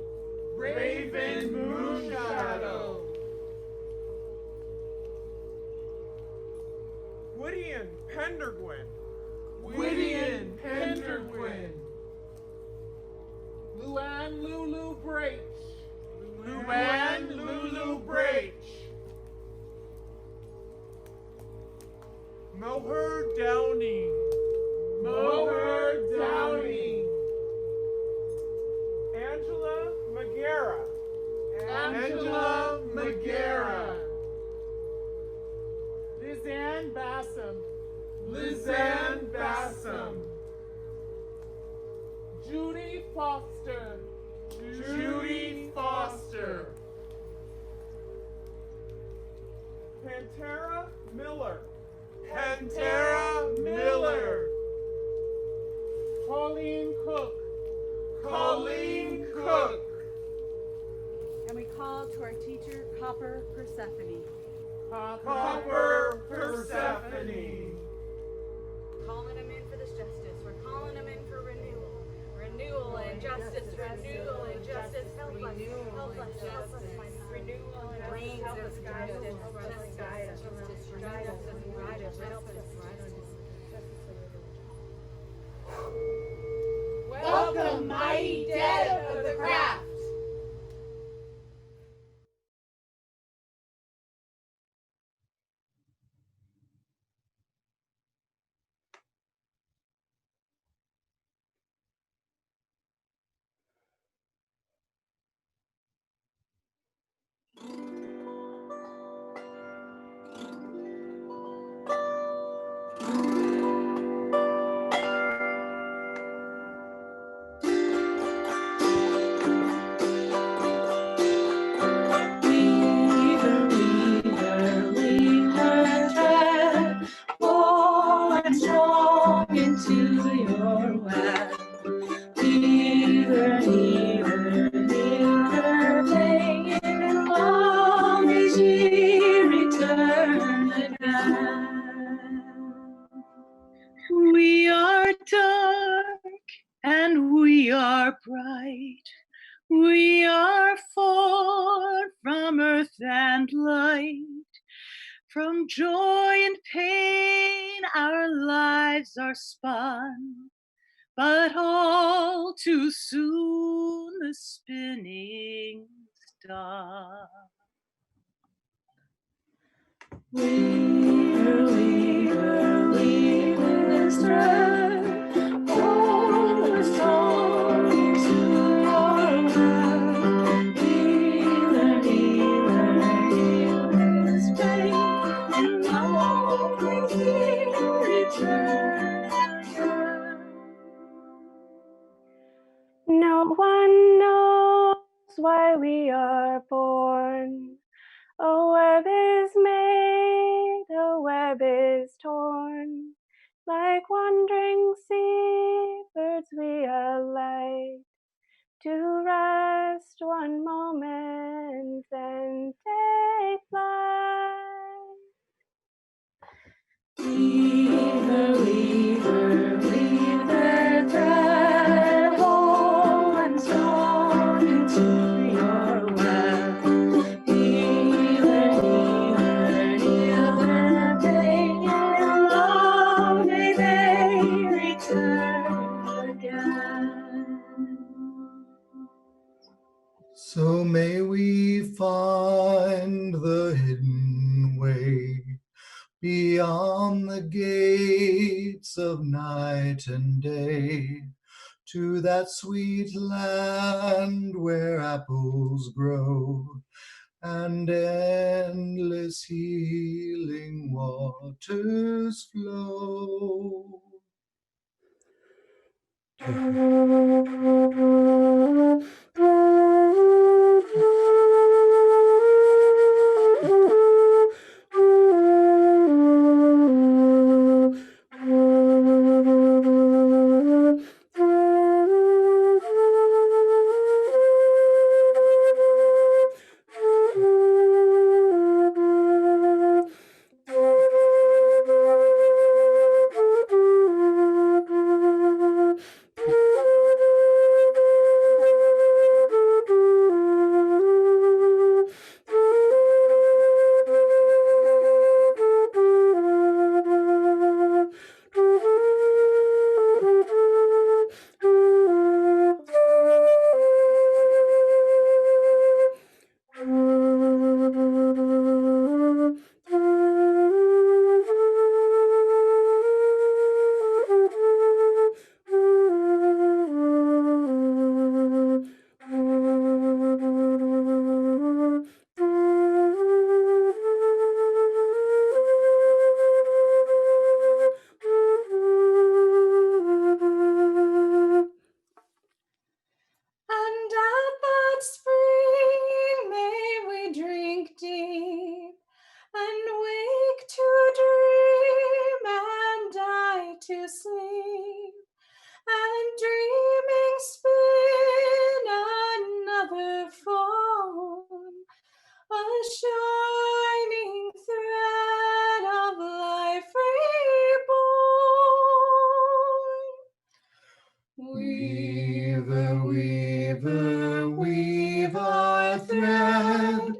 Raven Moonshadow. Whittian Pendergwin. Whittian Pendergwin. Luann Lulu Brach. Luann Lulu Brach. Moher Downing. Moher Downing. Angela Magera. Angela Magera. Lizanne Bassam. Lizanne Bassam. Judy Foster. Judy Foster. Pantera Miller. Pantera Miller. Colleen Cook. Colleen Cook. And we call to our teacher, Copper Persephone. Copper Persephone. Calling them in for this justice. We're calling them in for renewal. Renewal and justice. Renewal and justice. Help us. Help us. Help us. Renewal and reigns of justice. Guide us. Guide us. Guide us. Guide us. Help us. We are dark and we are bright. We are formed from earth and light. From joy and pain our lives are spun, but all too soon the spinning stop. Weaver, weaver, weaver this thread, all the story to your web. Healer, healer, healer this pain, and all things here return again. No one knows why we are born. A web is made, a web is torn. Like wandering seabirds we alight, to rest one moment, then take flight. Weaver, weaver, weaver thread, whole and strong into your web. Healer, healer, healer, pain and love, may they return again. So may we find the hidden way beyond the gates of night and day, to that sweet land where apples grow and endless healing waters flow. And at that spring may we drink deep, and wake to dream, and die to sleep, and dreaming spin another form, a shining thread of life reborn. Weaver, weaver, weave our thread,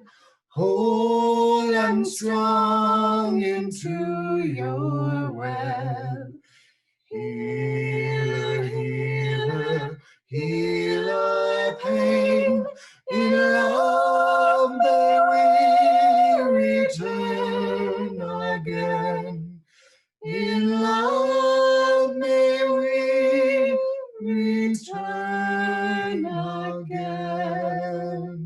whole and strong into your web. Healer, healer, heal our pain, in love may we return again. In love may we return again.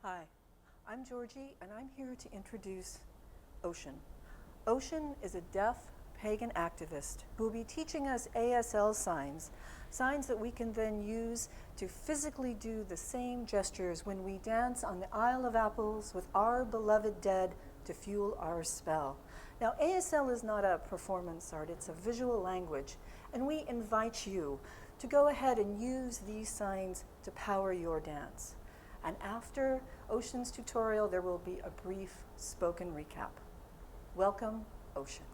Hi, I'm Georgie, and I'm here to introduce Ocean. Ocean is a deaf pagan activist who will be teaching us ASL signs, signs that we can then use to physically do the same gestures when we dance on the Isle of Apples with our beloved dead to fuel our spell. Now, ASL is not a performance art, it's a visual language, and we invite you to go ahead and use these signs to power your dance. And after Ocean's tutorial, there will be a brief spoken recap. Welcome, Ocean.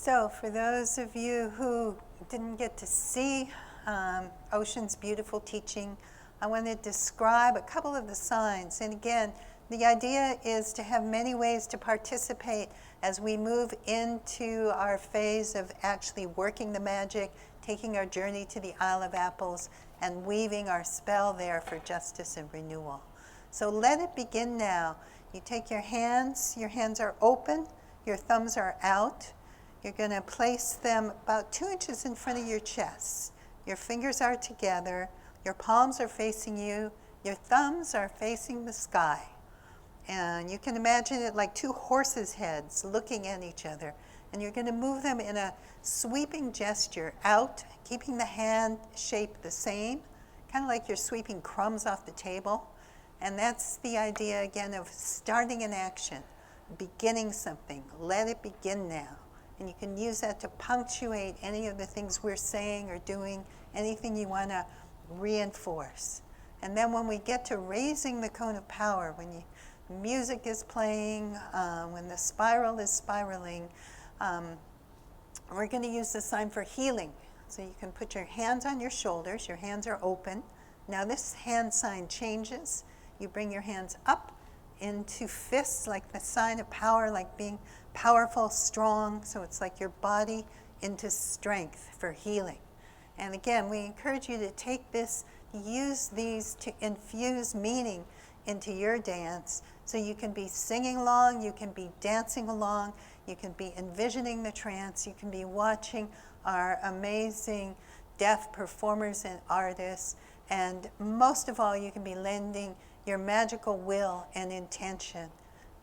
So for those of you who didn't get to see Ocean's beautiful teaching, I want to describe a couple of the signs. And again, the idea is to have many ways to participate as we move into our phase of actually working the magic, taking our journey to the Isle of Apples, and weaving our spell there for justice and renewal. So let it begin now. You take your hands are open, your thumbs are out. You're going to place them about 2 inches in front of your chest. Your fingers are together, your palms are facing you, your thumbs are facing the sky. And you can imagine it like 2 horses' heads looking at each other. And you're going to move them in a sweeping gesture out, keeping the hand shape the same, kind of like you're sweeping crumbs off the table. And that's the idea, again, of starting an action, beginning something. Let it begin now. And you can use that to punctuate any of the things we're saying or doing, anything you want to reinforce. And then when we get to raising the cone of power, when music is playing, when the spiral is spiraling, we're going to use the sign for healing. So you can put your hands on your shoulders, your hands are open. Now this hand sign changes. You bring your hands up into fists, like the sign of power, like being powerful, strong. So it's like your body into strength for healing. And again, we encourage you to take this, use these to infuse meaning into your dance. So you can be singing along, you can be dancing along, you can be envisioning the trance, you can be watching our amazing deaf performers and artists, and most of all, you can be lending your magical will and intention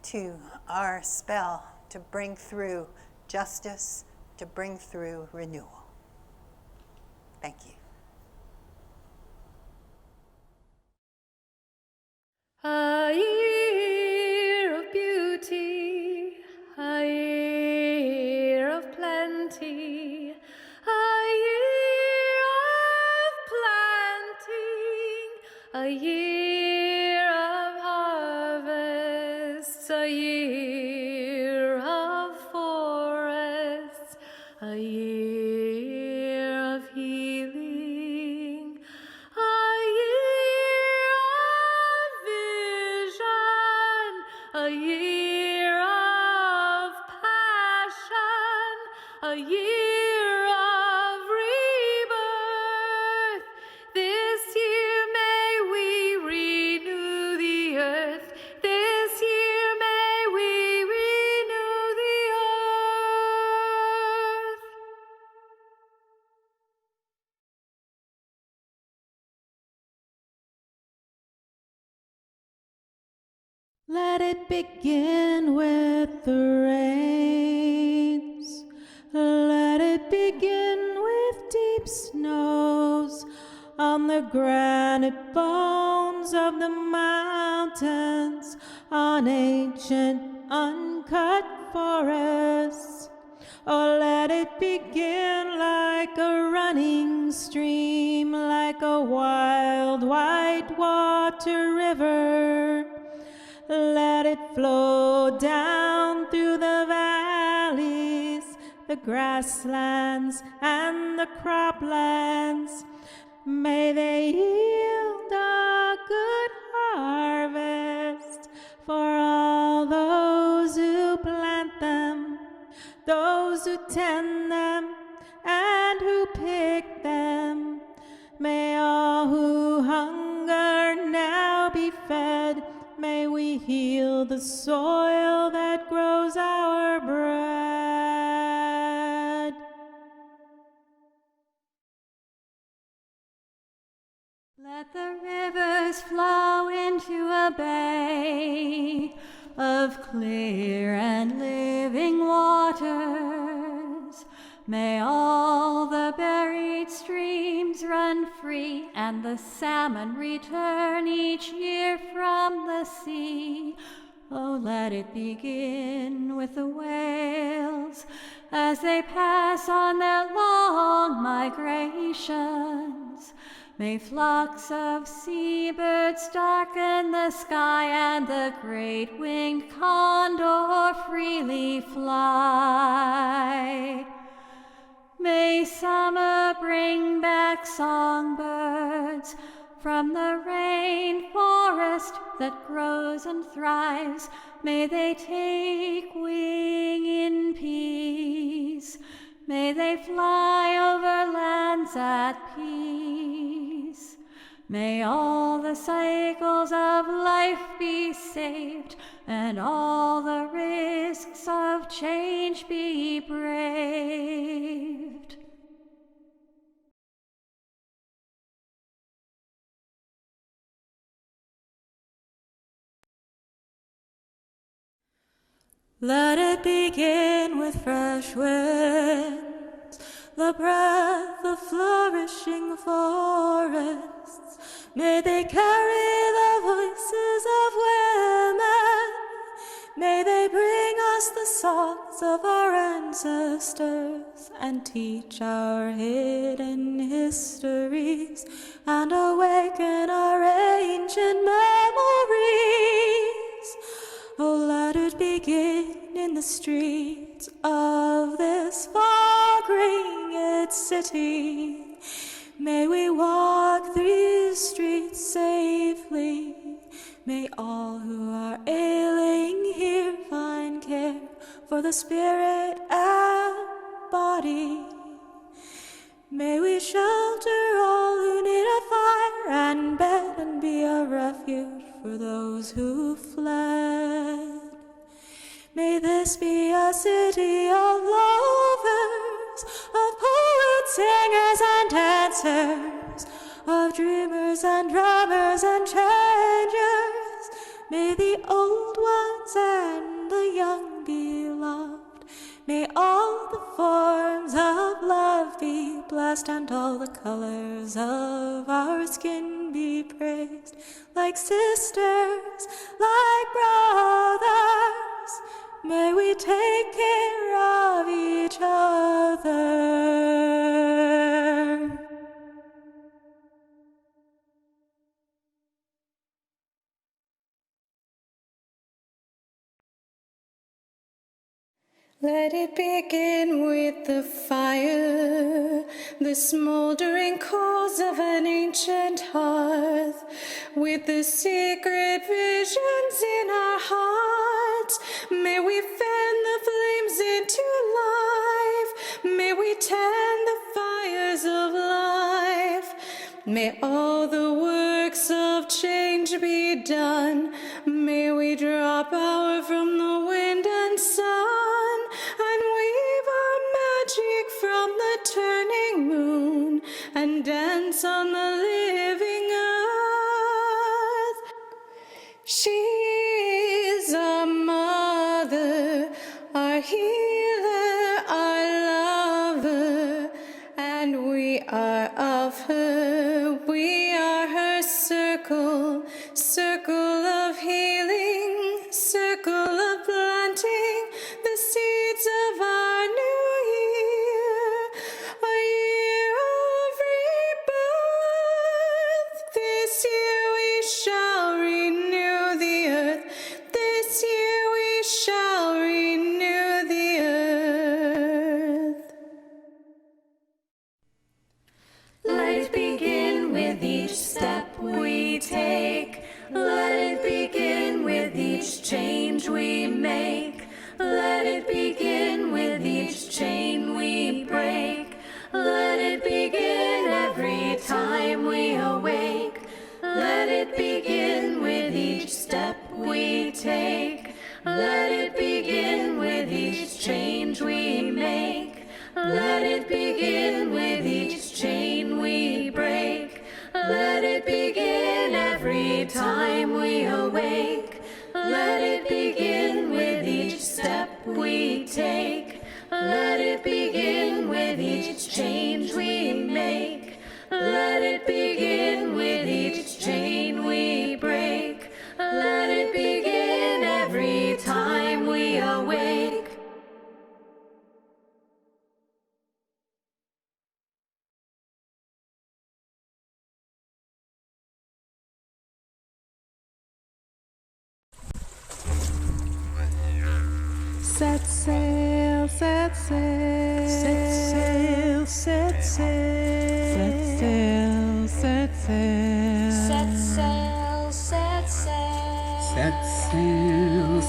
to our spell to bring through justice, to bring through renewal. Thank you. A year of beauty, a year of plenty, a year of planting, a year of harvests, a year of forests, a year of healing, a year of vision, a year of passion, a year of rebirth. This year may we renew the earth. This year may we renew the earth. Let it begin with the rains. Let it begin with deep snows on the granite bones of the mountains, on ancient uncut forests. Oh, let it begin like a running stream, like a wild white water river. Let it flow down through the valleys, the grasslands and the croplands. May they yield a good harvest for all those who plant them, those who tend them, and who pick them. May all who hunger now be fed. May we heal the soil that grows our bread. Let the rivers flow into a bay of clear and living waters. May all the buried streams run free, and the salmon return each year from the sea. Oh, let it begin with the whales as they pass on their long migrations. May flocks of seabirds darken the sky, and the great winged condor freely fly. bring back songbirds from the rainforest that grows and thrives. May they take wing in peace. May they fly over lands at peace. May all the cycles of life be saved, and all the risks of change be braved. Let it begin with fresh winds, the breath of flourishing forests. May they carry the voices of women. May they bring us the songs of our ancestors and teach our hidden histories and awaken our ancient memories. Oh, let it begin in the streets of this far-ringed city. May we walk these streets safely. May all who are ailing here find care for the spirit and body. May we shelter all who need a fire and bed and be a refuge for those who fled. May this be a city of lovers, of poets, singers, and dancers, of dreamers and drummers and changers. May the old ones and the young be loved. May all the forms of love be blessed, and all the colors of our skin be praised. Like sisters, like brothers, may we take care of each other. Let it begin with the fire, the smoldering coals of an ancient hearth, with the secret visions in our hearts. May we fan the flames into life. May we tend the fires of life. May all the works of change be done. May we draw power from the wind and sun, and weave our magic from the turning moon, and dance on the living earth. She is our mother, our healer, our lover, and we are of her. We are her circle, circle of healing, circle of planting the seeds of our new year, a year of rebirth. This year we shall renew the earth. This year we shall renew the earth. Let it begin with each step we take. Let it begin with each change we make. Let it begin with each chain we break. Let it begin every time we awake. Let it begin with each step we take. Let it begin with each change we make. Let it begin with each chain we break. Let it begin every time we awake. Let it begin with each step we take. Let it begin with each change we make. Let it begin with each chain we break. Let it begin every time we awake. Set sail, set sail, set sail, set sail.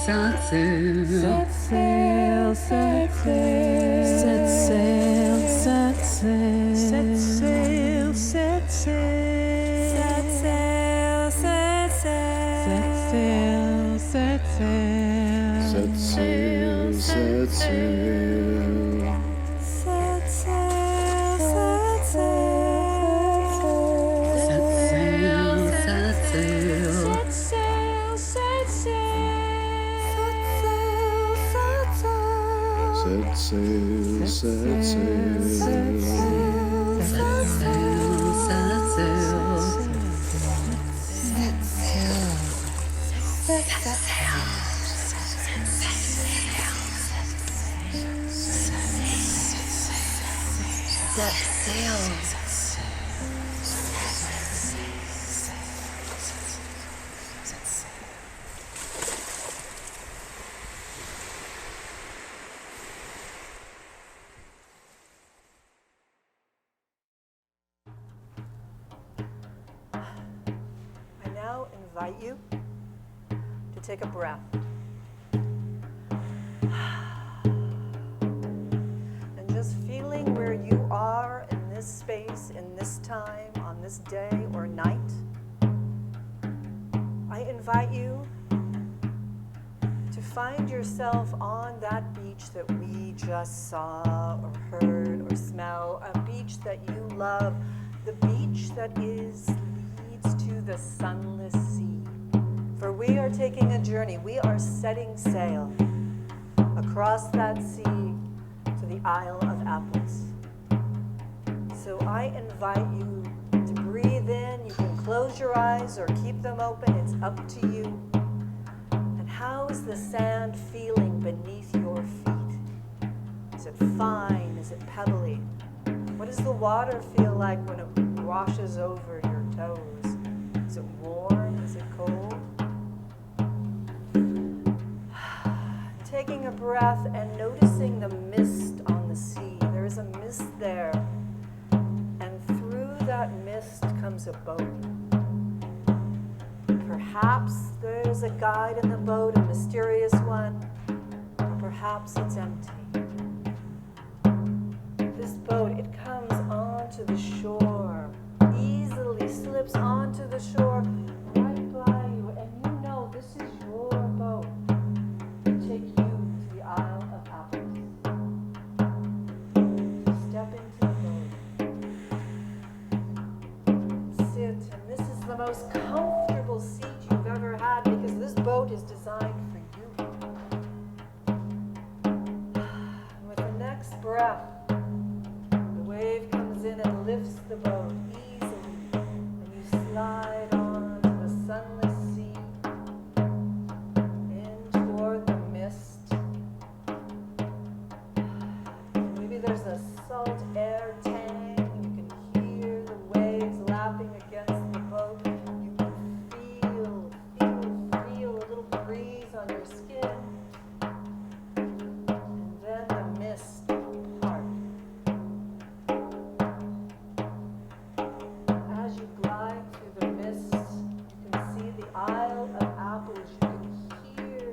Set sail. Set sail, set sail, set sail, set sail, set sail, set sail, set sail, set sail, set sail, set sail, set sail, set sail. Set sail, set sail, set sail, set sail, set sail, set sail, set sail, set I now invite you to take a breath. And just feeling where you are in this space, in this time, on this day or night. I invite you to find yourself on that beach that we just saw or heard or smell, a beach that you love, the beach that leads to the sunless sea. For we are taking a journey, we are setting sail across that sea to the Isle of Apples. So I invite you to breathe in. You can close your eyes or keep them open, it's up to you. And how is the sand feeling beneath your feet? Is it fine? Is it pebbly? What does the water feel like when it washes over your toes? Is it warm? Is it cold? Taking a breath and noticing the mist on the sea. There is a mist there. And through that mist comes a boat. Perhaps there's a guide in the boat, a mysterious one. Or perhaps it's empty. This boat, it comes onto the shore, easily slips onto the shore right by you, and you know this is your boat to take you to the Isle of Apples. Step into the boat. Sit, and this is the most comfortable seat you've ever had because this boat is designed for you. And with the next breath, the wave comes in and lifts the boat easily, and you slide on to the sunless sea, in toward the mist. Maybe there's a salt air tang, you can hear the waves lapping against the boat. You can feel a little breeze on your skin. And then the mist parts. As you glide through the mist, you can see the Isle of Apples. You can hear,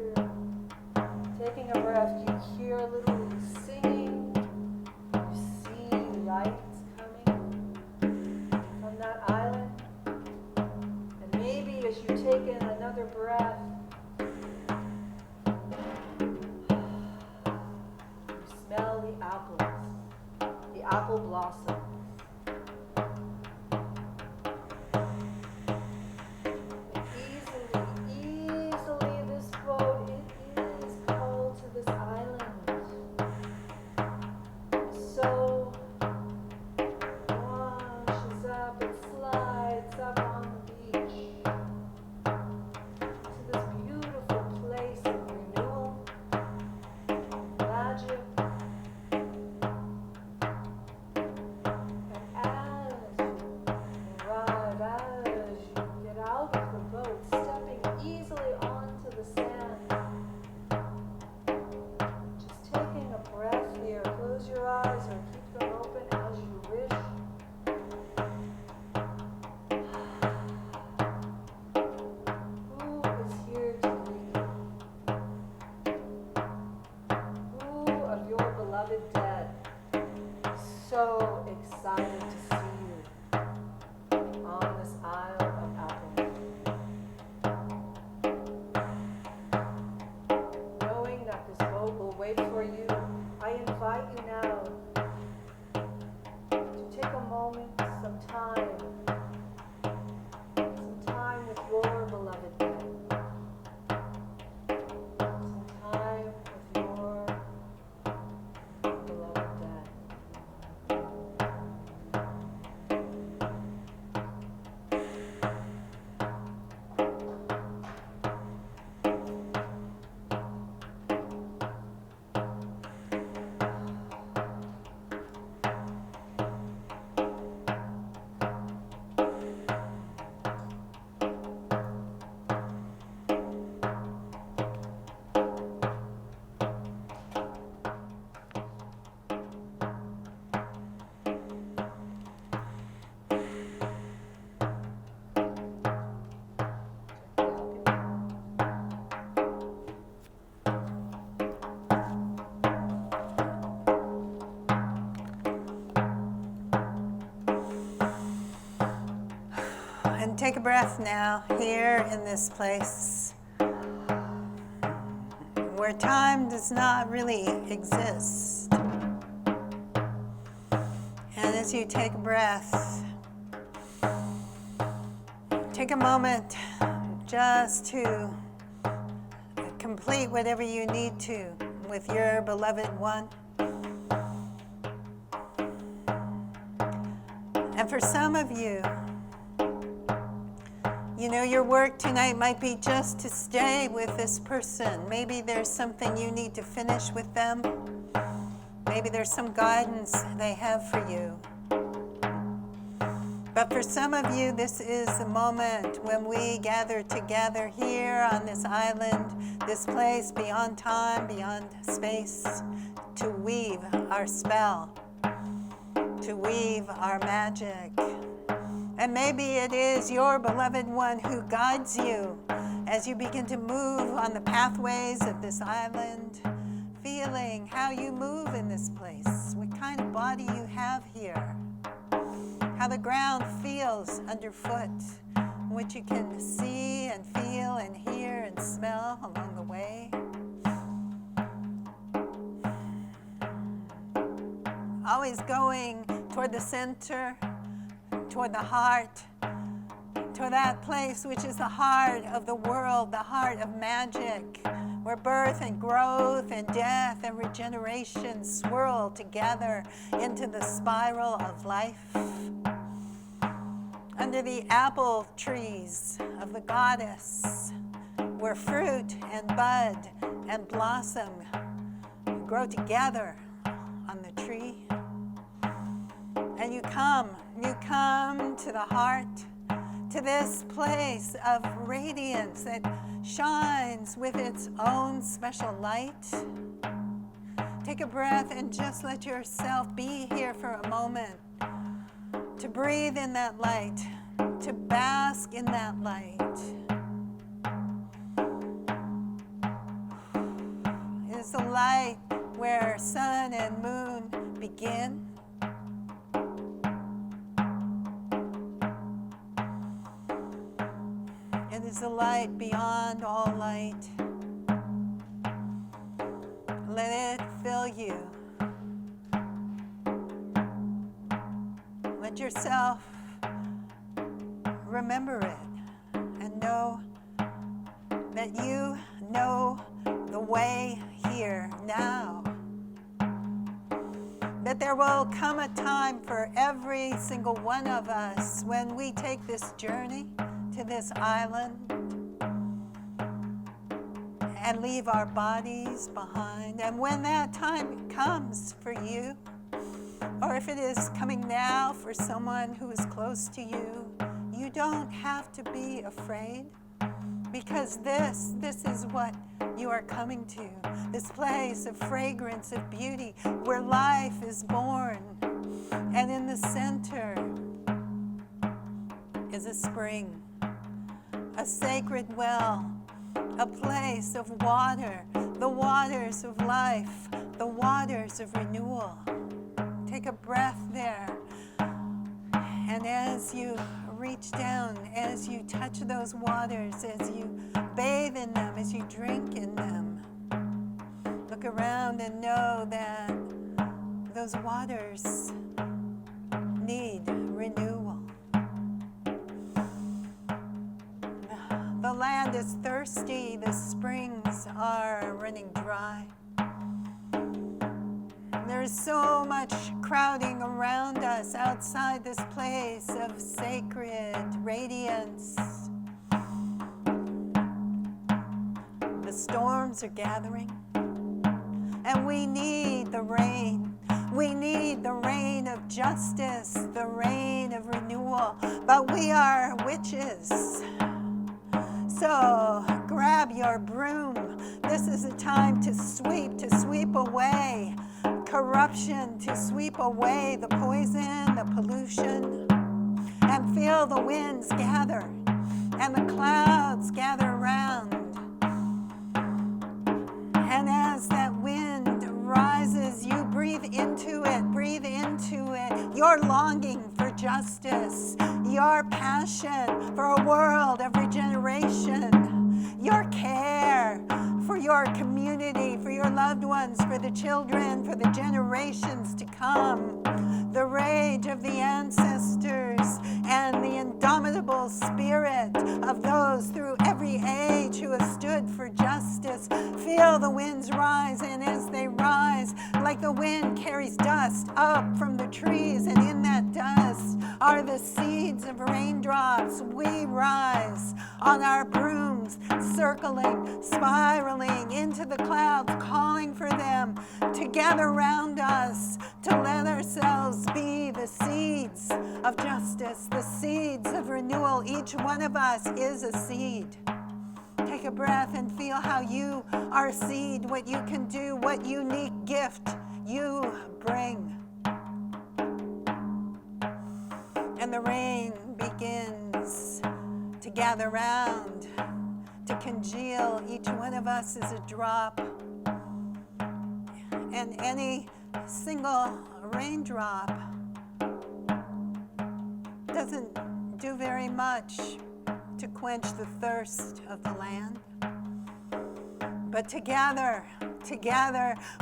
taking a breath, you hear a little singing. You see lights coming from that island. And maybe as you take in another breath, you smell the apples, the apple blossoms. Easily this boat, it is called to this island. So washes up and slides up on the beach to this beautiful place of renewal, magic. beloved dead. So excited to see you on this Isle of Apples. Knowing that this boat will wait for you, I invite you now to take a moment, some time with your beloved dead. Some time with your beloved dead. And take a breath now, here in this place, where time does not really exist. And as you take a breath, take a moment just to complete whatever you need to with your beloved one. And for some of you, you know, your work tonight might be just to stay with this person. Maybe there's something you need to finish with them. Maybe there's some guidance they have for you. But for some of you, this is the moment when we gather together here on this island, this place beyond time, beyond space, to weave our spell, to weave our magic. And maybe it is your beloved one who guides you as you begin to move on the pathways of this island, feeling how you move in this place, what kind of body you have here, how the ground feels underfoot, what you can see and feel and hear and smell along the way. Always going toward the center, toward the heart, toward that place which is the heart of the world, the heart of magic, where birth and growth and death and regeneration swirl together into the spiral of life. Under the apple trees of the goddess, where fruit and bud and blossom grow together on the tree. And you come to the heart, to this place of radiance that shines with its own special light. Take a breath and just let yourself be here for a moment, to breathe in that light, to bask in that light. It is the light where sun and moon begin. It is the light beyond all light. Let it fill you. Let yourself remember it and know that you know the way here now. That there will come a time for every single one of us when we take this journey to this island and leave our bodies behind. And when that time comes for you, or if it is coming now for someone who is close to you, you don't have to be afraid, because this is what you are coming to, this place of fragrance, of beauty, where life is born. And in the center is a spring, a sacred well, a place of water, the waters of life the waters of renewal. Take a breath there. And as you reach down, as you touch those waters, as you bathe in them, as you drink in them, look around and know that those waters need renewal. The land is thirsty, the springs are running dry. There's so much crowding around us outside this place of sacred radiance. The storms are gathering, and we need the rain. We need the rain of justice, the rain of renewal, but we are witches. So grab your broom. This is a time to sweep away corruption, to sweep away the poison, the pollution, and feel the winds gather and the clouds gather around. And as that wind rises, you breathe into it, your longing for justice, your passion for a world of regeneration, your care for your community, for your loved ones, for the children, for the generations to come, the rage of the ancestors and the indomitable spirit of those through every age who have stood for justice. Feel the winds rise, and as they rise, like the wind carries dust up from the trees, and in that dust are the seeds of raindrops. We rise on our brooms, circling, spiraling into the clouds, calling for them to gather around us, to let ourselves be the seeds of justice, the seeds of renewal. Each one of us is a seed. Take a breath and feel how you are a seed, what you can do, what unique gift you bring. And the rain begins to gather round, to congeal. Each one of us is a drop. And any single raindrop doesn't do very much to quench the thirst of the land. But together,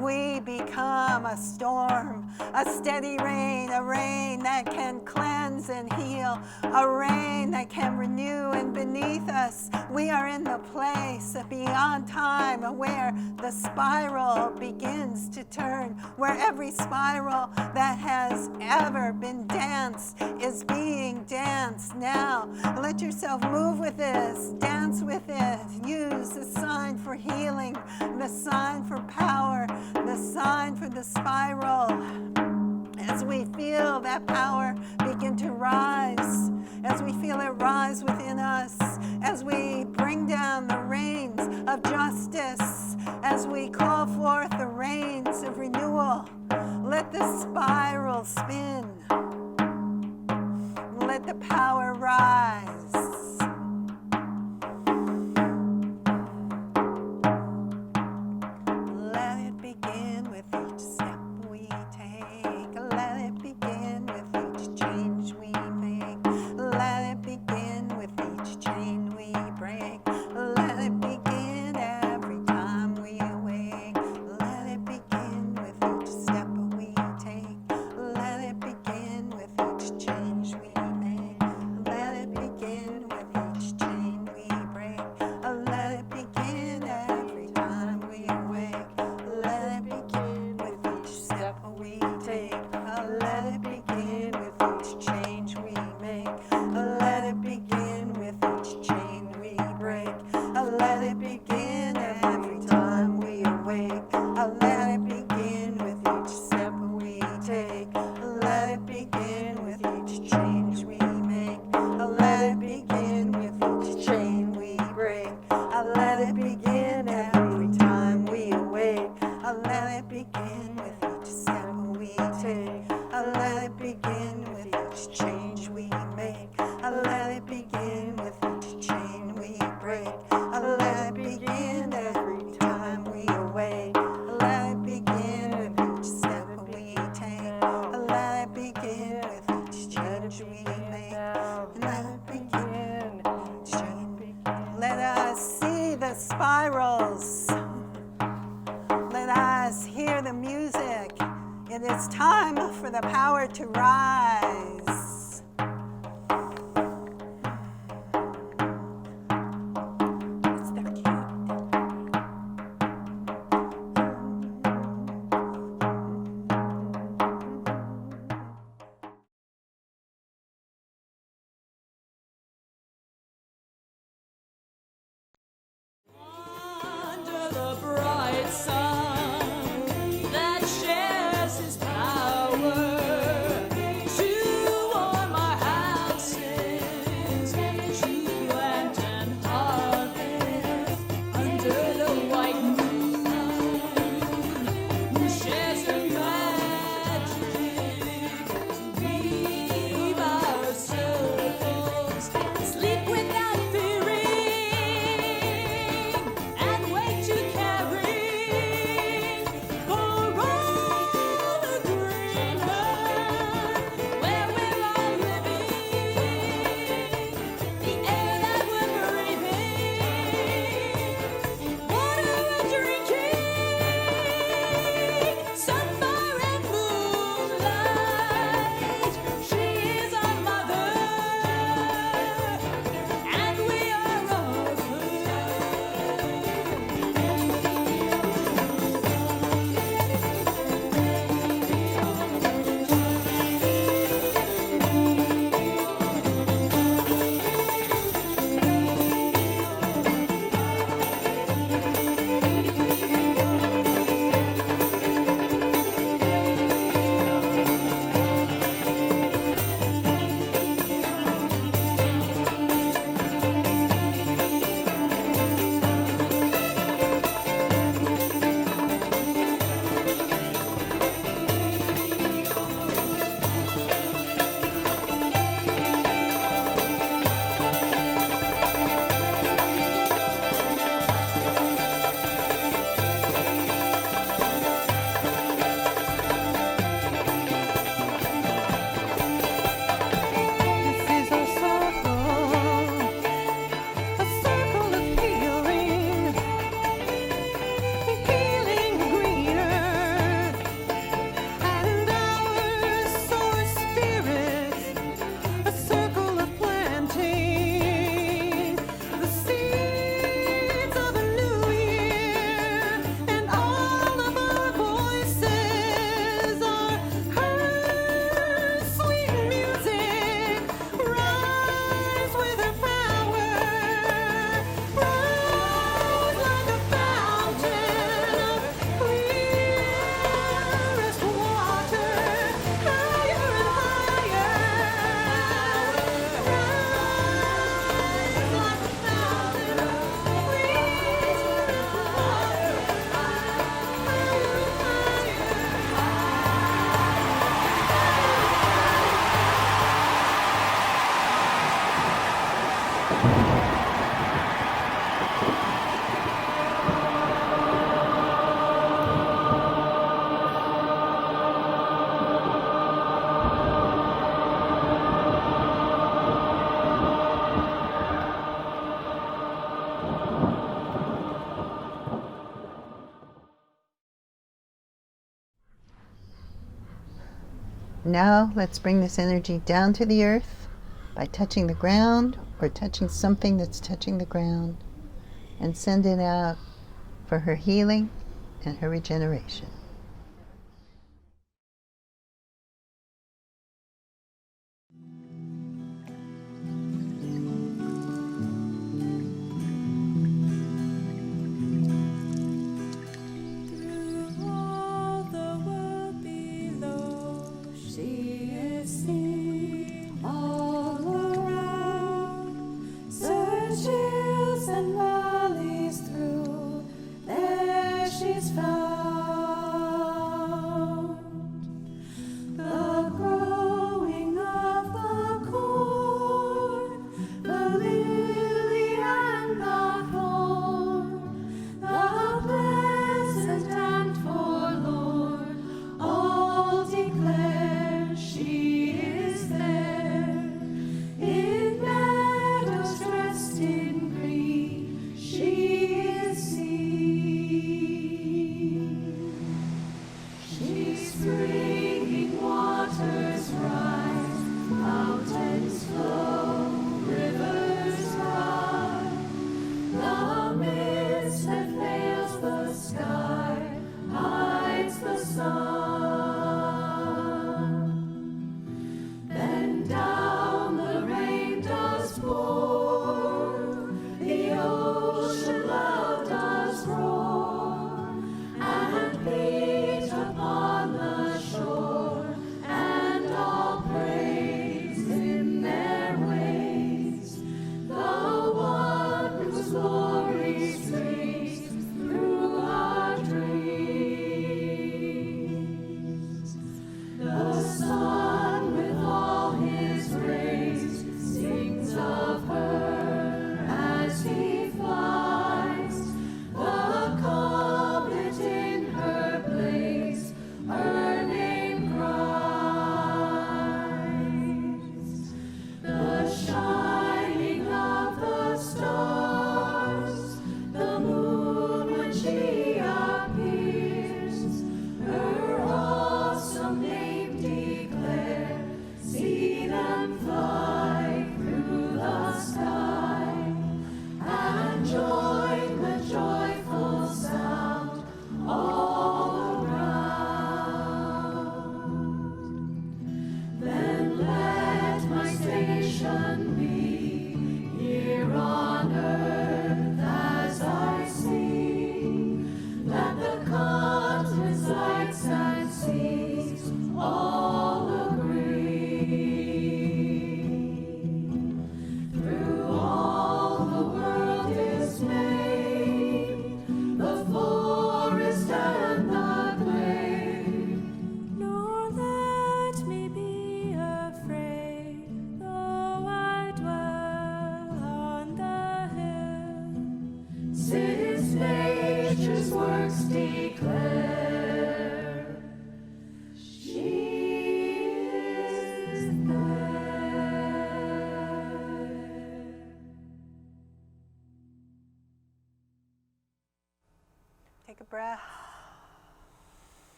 we become a storm, a steady rain, a rain that can cleanse and heal, a rain that can renew. And beneath us, we are in the place of beyond time, where the spiral begins to turn, where every spiral that has ever been danced is being danced now. Let yourself move with this, dance with it, use the sign for healing, the sign for power, the sign for the spiral. As we feel that power begin to rise, as we feel it rise within us, as we bring down the rains of justice, as we call forth the rains of renewal, let the spiral spin. Let the power rise. Let it begin every time we awake. Let it begin Yes, hear the music. It is time for the power to rise. Under the bright sun that shares his power to warm our houses, to plant and harvest under the white moon, who shares her magic to weave our circles, sleep without fearing, and wait to carry for all the green earth where we're all living, the air that we're breathing, water we're drinking, sunfire and moonlight. She is our mother, and we are of her. This is a circle of healing, healing the green earth and our source spirits. A circle of planting the seeds of a new year, and all of our voices are her sweet music. Rise with her power, rise like a fountain of clearest water, higher and higher. Rise like a fountain of clearest water, Now let's bring this energy down to the earth by touching the ground or touching something that's touching the ground, and send it out for her healing and her regeneration. All the world below, she is seen all around. Search hills and valleys through, there she's found.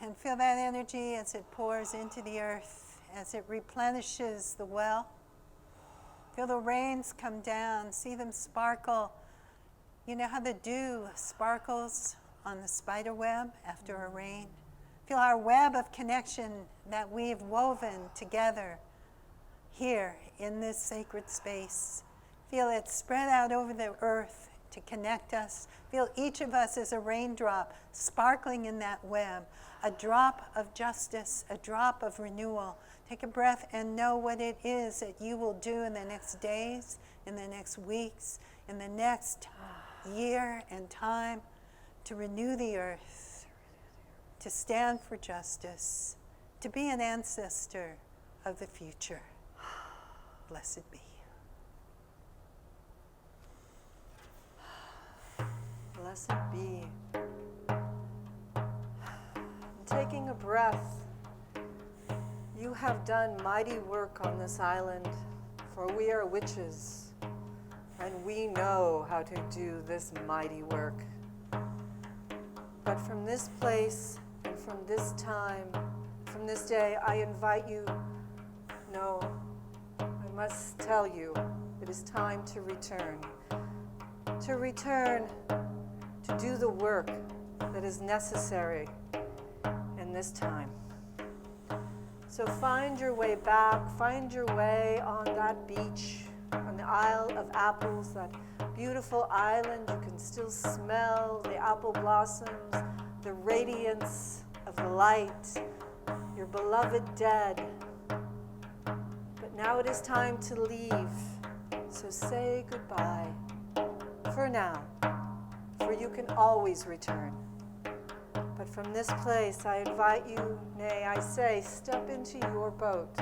And feel that energy as it pours into the earth, as it replenishes the well. Feel the rains come down, see them sparkle. You know how the dew sparkles on the spider web after a rain? Feel our web of connection that we've woven together here in this sacred space. Feel it spread out over the earth to connect us. Feel each of us as a raindrop sparkling in that web, a drop of justice, a drop of renewal. Take a breath and know what it is that you will do in the next days, in the next weeks, in the next year and time to renew the earth, to stand for justice, to be an ancestor of the future. Blessed be. Blessed be. Taking a breath, you have done mighty work on this island, for we are witches, and we know how to do this mighty work. But from this place and from this time, from this day, I invite you, no, I must tell you, it is time to return. To return to do the work that is necessary in this time. So find your way back, find your way on that beach, on the Isle of Apples, that beautiful island. You can still smell the apple blossoms, the radiance of the light, your beloved dead. But now it is time to leave, so say goodbye for now, for you can always return. But from this place, I invite you, nay, I say, step into your boat.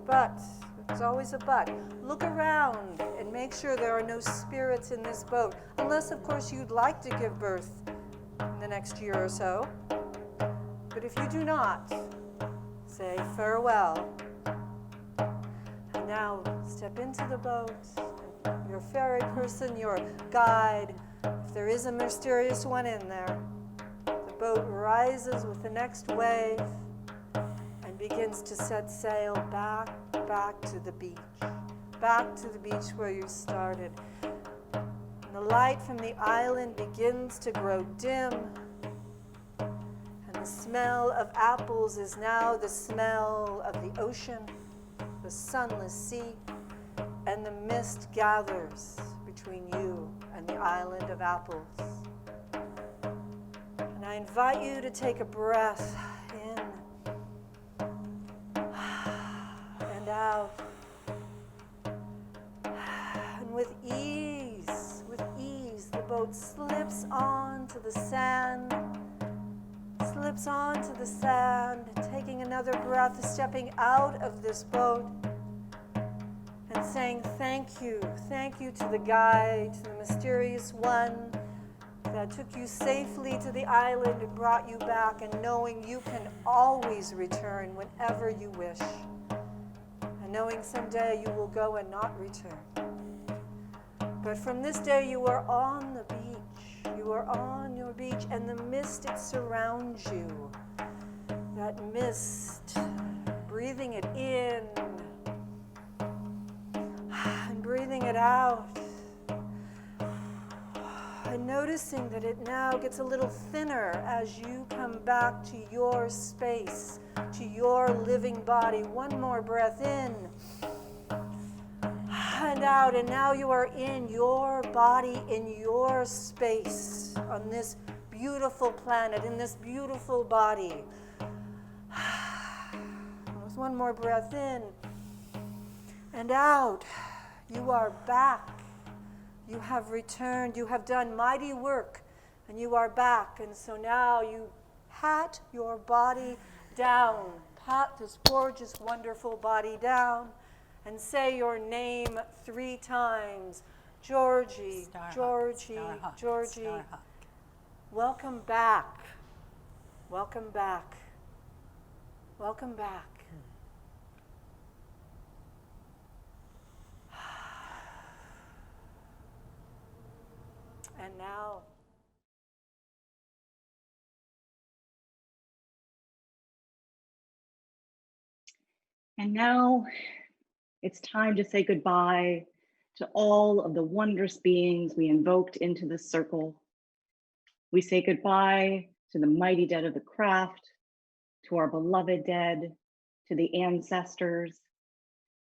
But, there's always a but, look around and make sure there are no spirits in this boat, unless, of course, you'd like to give birth in the next year or so. But if you do not, say farewell. And now, step into the boat, your ferry person, your guide, if there is a mysterious one in there. The boat rises with the next wave and begins to set sail back to the beach where you started. And the light from the island begins to grow dim, and the smell of apples is now the smell of the ocean, the sunless sea, and the mist gathers between you and the island of apples. And I invite you to take a breath in and out. And with ease, the boat slips onto the sand, taking another breath, stepping out of this boat and saying thank you to the guide, to the mysterious one that took you safely to the island and brought you back, and knowing you can always return whenever you wish, and knowing someday you will go and not return. But from this day you are on the beach, you are on your beach, and the mist, it surrounds you. That mist, breathing it in and breathing it out, and noticing that it now gets a little thinner as you come back to your space, to your living body. One more breath in and out, and now you are in your body, in your space, on this beautiful planet, in this beautiful body. With one more breath in and out, you are back. You have returned, you have done mighty work, and you are back. And so now you pat your body down, pat this gorgeous, wonderful body down, and say your name 3 times. Georgie, Georgie, Georgie. Welcome back. Welcome back. Welcome back. And now And now it's time to say goodbye to all of the wondrous beings we invoked into the circle. We say goodbye to the mighty dead of the craft, to our beloved dead, to the ancestors,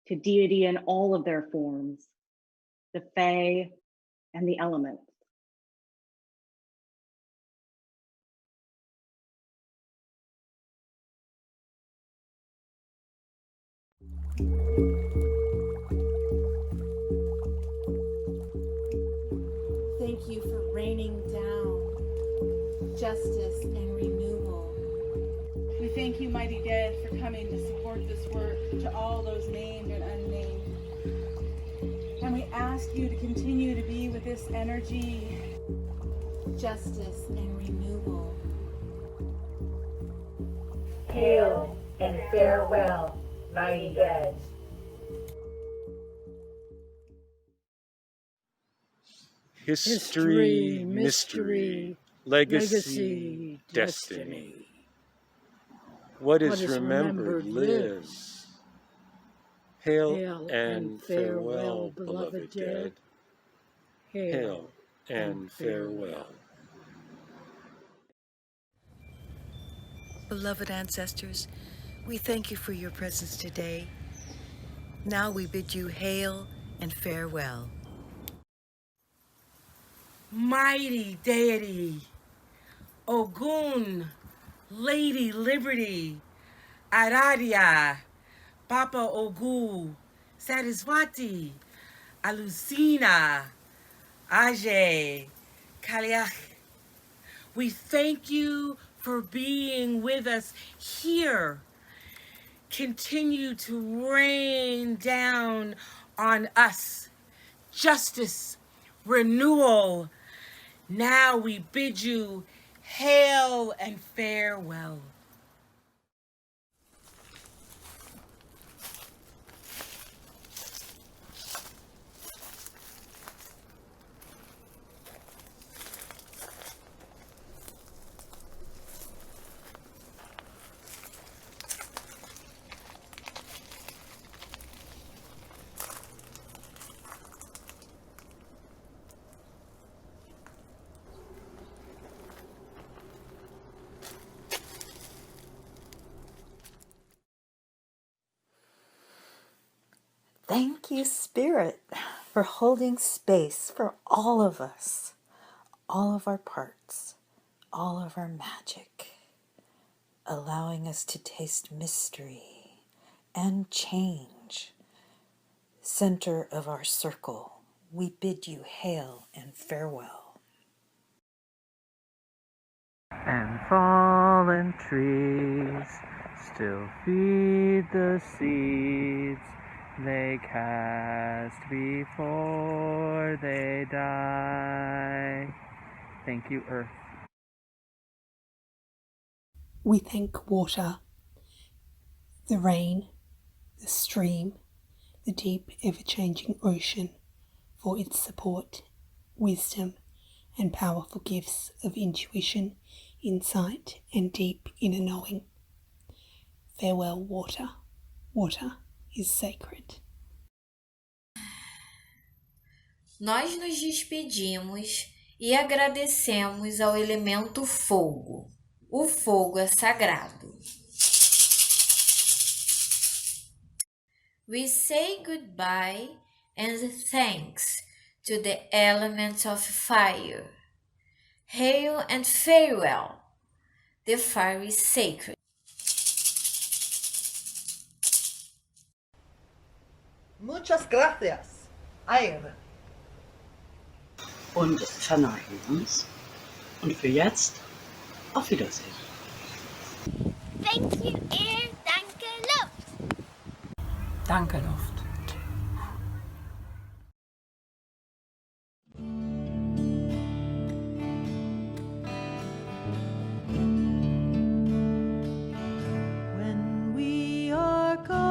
to deity in all of their forms, the Fae and the elements. Thank you for raining down justice and renewal. We thank you, mighty dead, for coming to support this work, to all those named and unnamed. And we ask you to continue to be with this energy, Justice and renewal. Hail and farewell, mighty dead. History, mystery, legacy, destiny. What is remembered lives. Hail and farewell, beloved dead. Hail and farewell. Beloved ancestors, we thank you for your presence today. Now we bid you hail and farewell. Mighty deity, Ogun, Lady Liberty, Aradia, Papa Ogu, Saraswati, Alusina, Ajay, Kaliach. We thank you for being with us here. Continue to rain down on us justice, renewal. Now we bid you hail and farewell. Thank you, Spirit, for holding space for all of us, all of our parts, all of our magic, allowing us to taste mystery and change. Center of our circle, we bid you hail and farewell. And fallen trees still feed the seeds they cast before they die. Thank you, Earth. We thank water, the rain, the stream, the deep, ever-changing ocean for its support, wisdom, and powerful gifts of intuition, insight, and deep inner knowing. Farewell, water. Water is sacred. Nós nos despedimos e agradecemos ao elemento fogo. O fogo é sagrado. We say goodbye and thanks to the elements of fire. Hail and farewell. The fire is sacred. Muchas gracias, Aire. Und verneigen uns. Und für jetzt, auf Wiedersehen. Thank you, Air. Danke, Luft. Danke, Luft. When we are gone,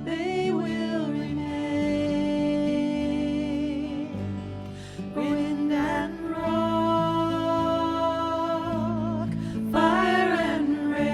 they will remain. Wind and rock, fire and rain.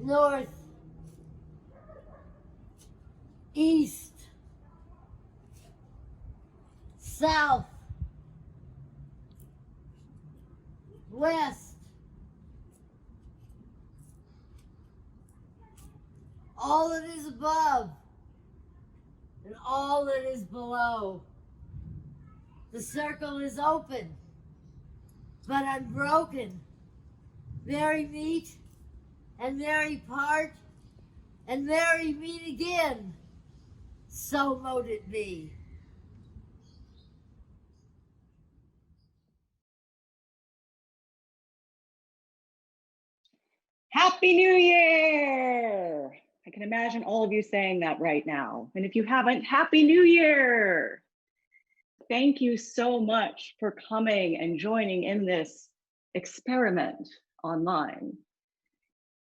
north, east, south, west, all that is above and all that is below. The circle is open, but unbroken. Very meet and very part and very meet again. So mote it be. Happy New Year! I can imagine all of you saying that right now. And if you haven't, Happy New Year! Thank you so much for coming and joining in this experiment online.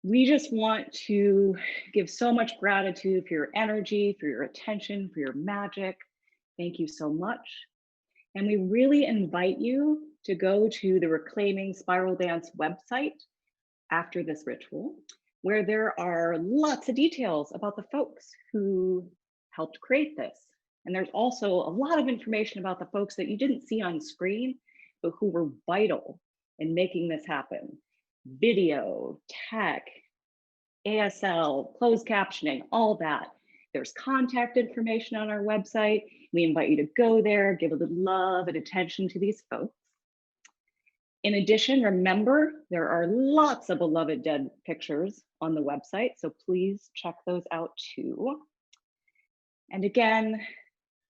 We just want to give so much gratitude for your energy, for your attention, for your magic. Thank you so much. And we really invite you to go to the Reclaiming Spiral Dance website after this ritual, where there are lots of details about the folks who helped create this. And there's also a lot of information about the folks that you didn't see on screen, but who were vital in making this happen. Video, tech, ASL, closed captioning, all that. There's contact information on our website. We invite you to go there, give a little love and attention to these folks. In addition, remember, there are lots of beloved dead pictures on the website, so please check those out too. And again,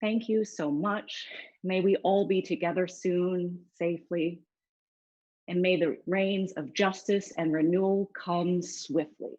thank you so much. May we all be together soon, safely, and may the rains of justice and renewal come swiftly.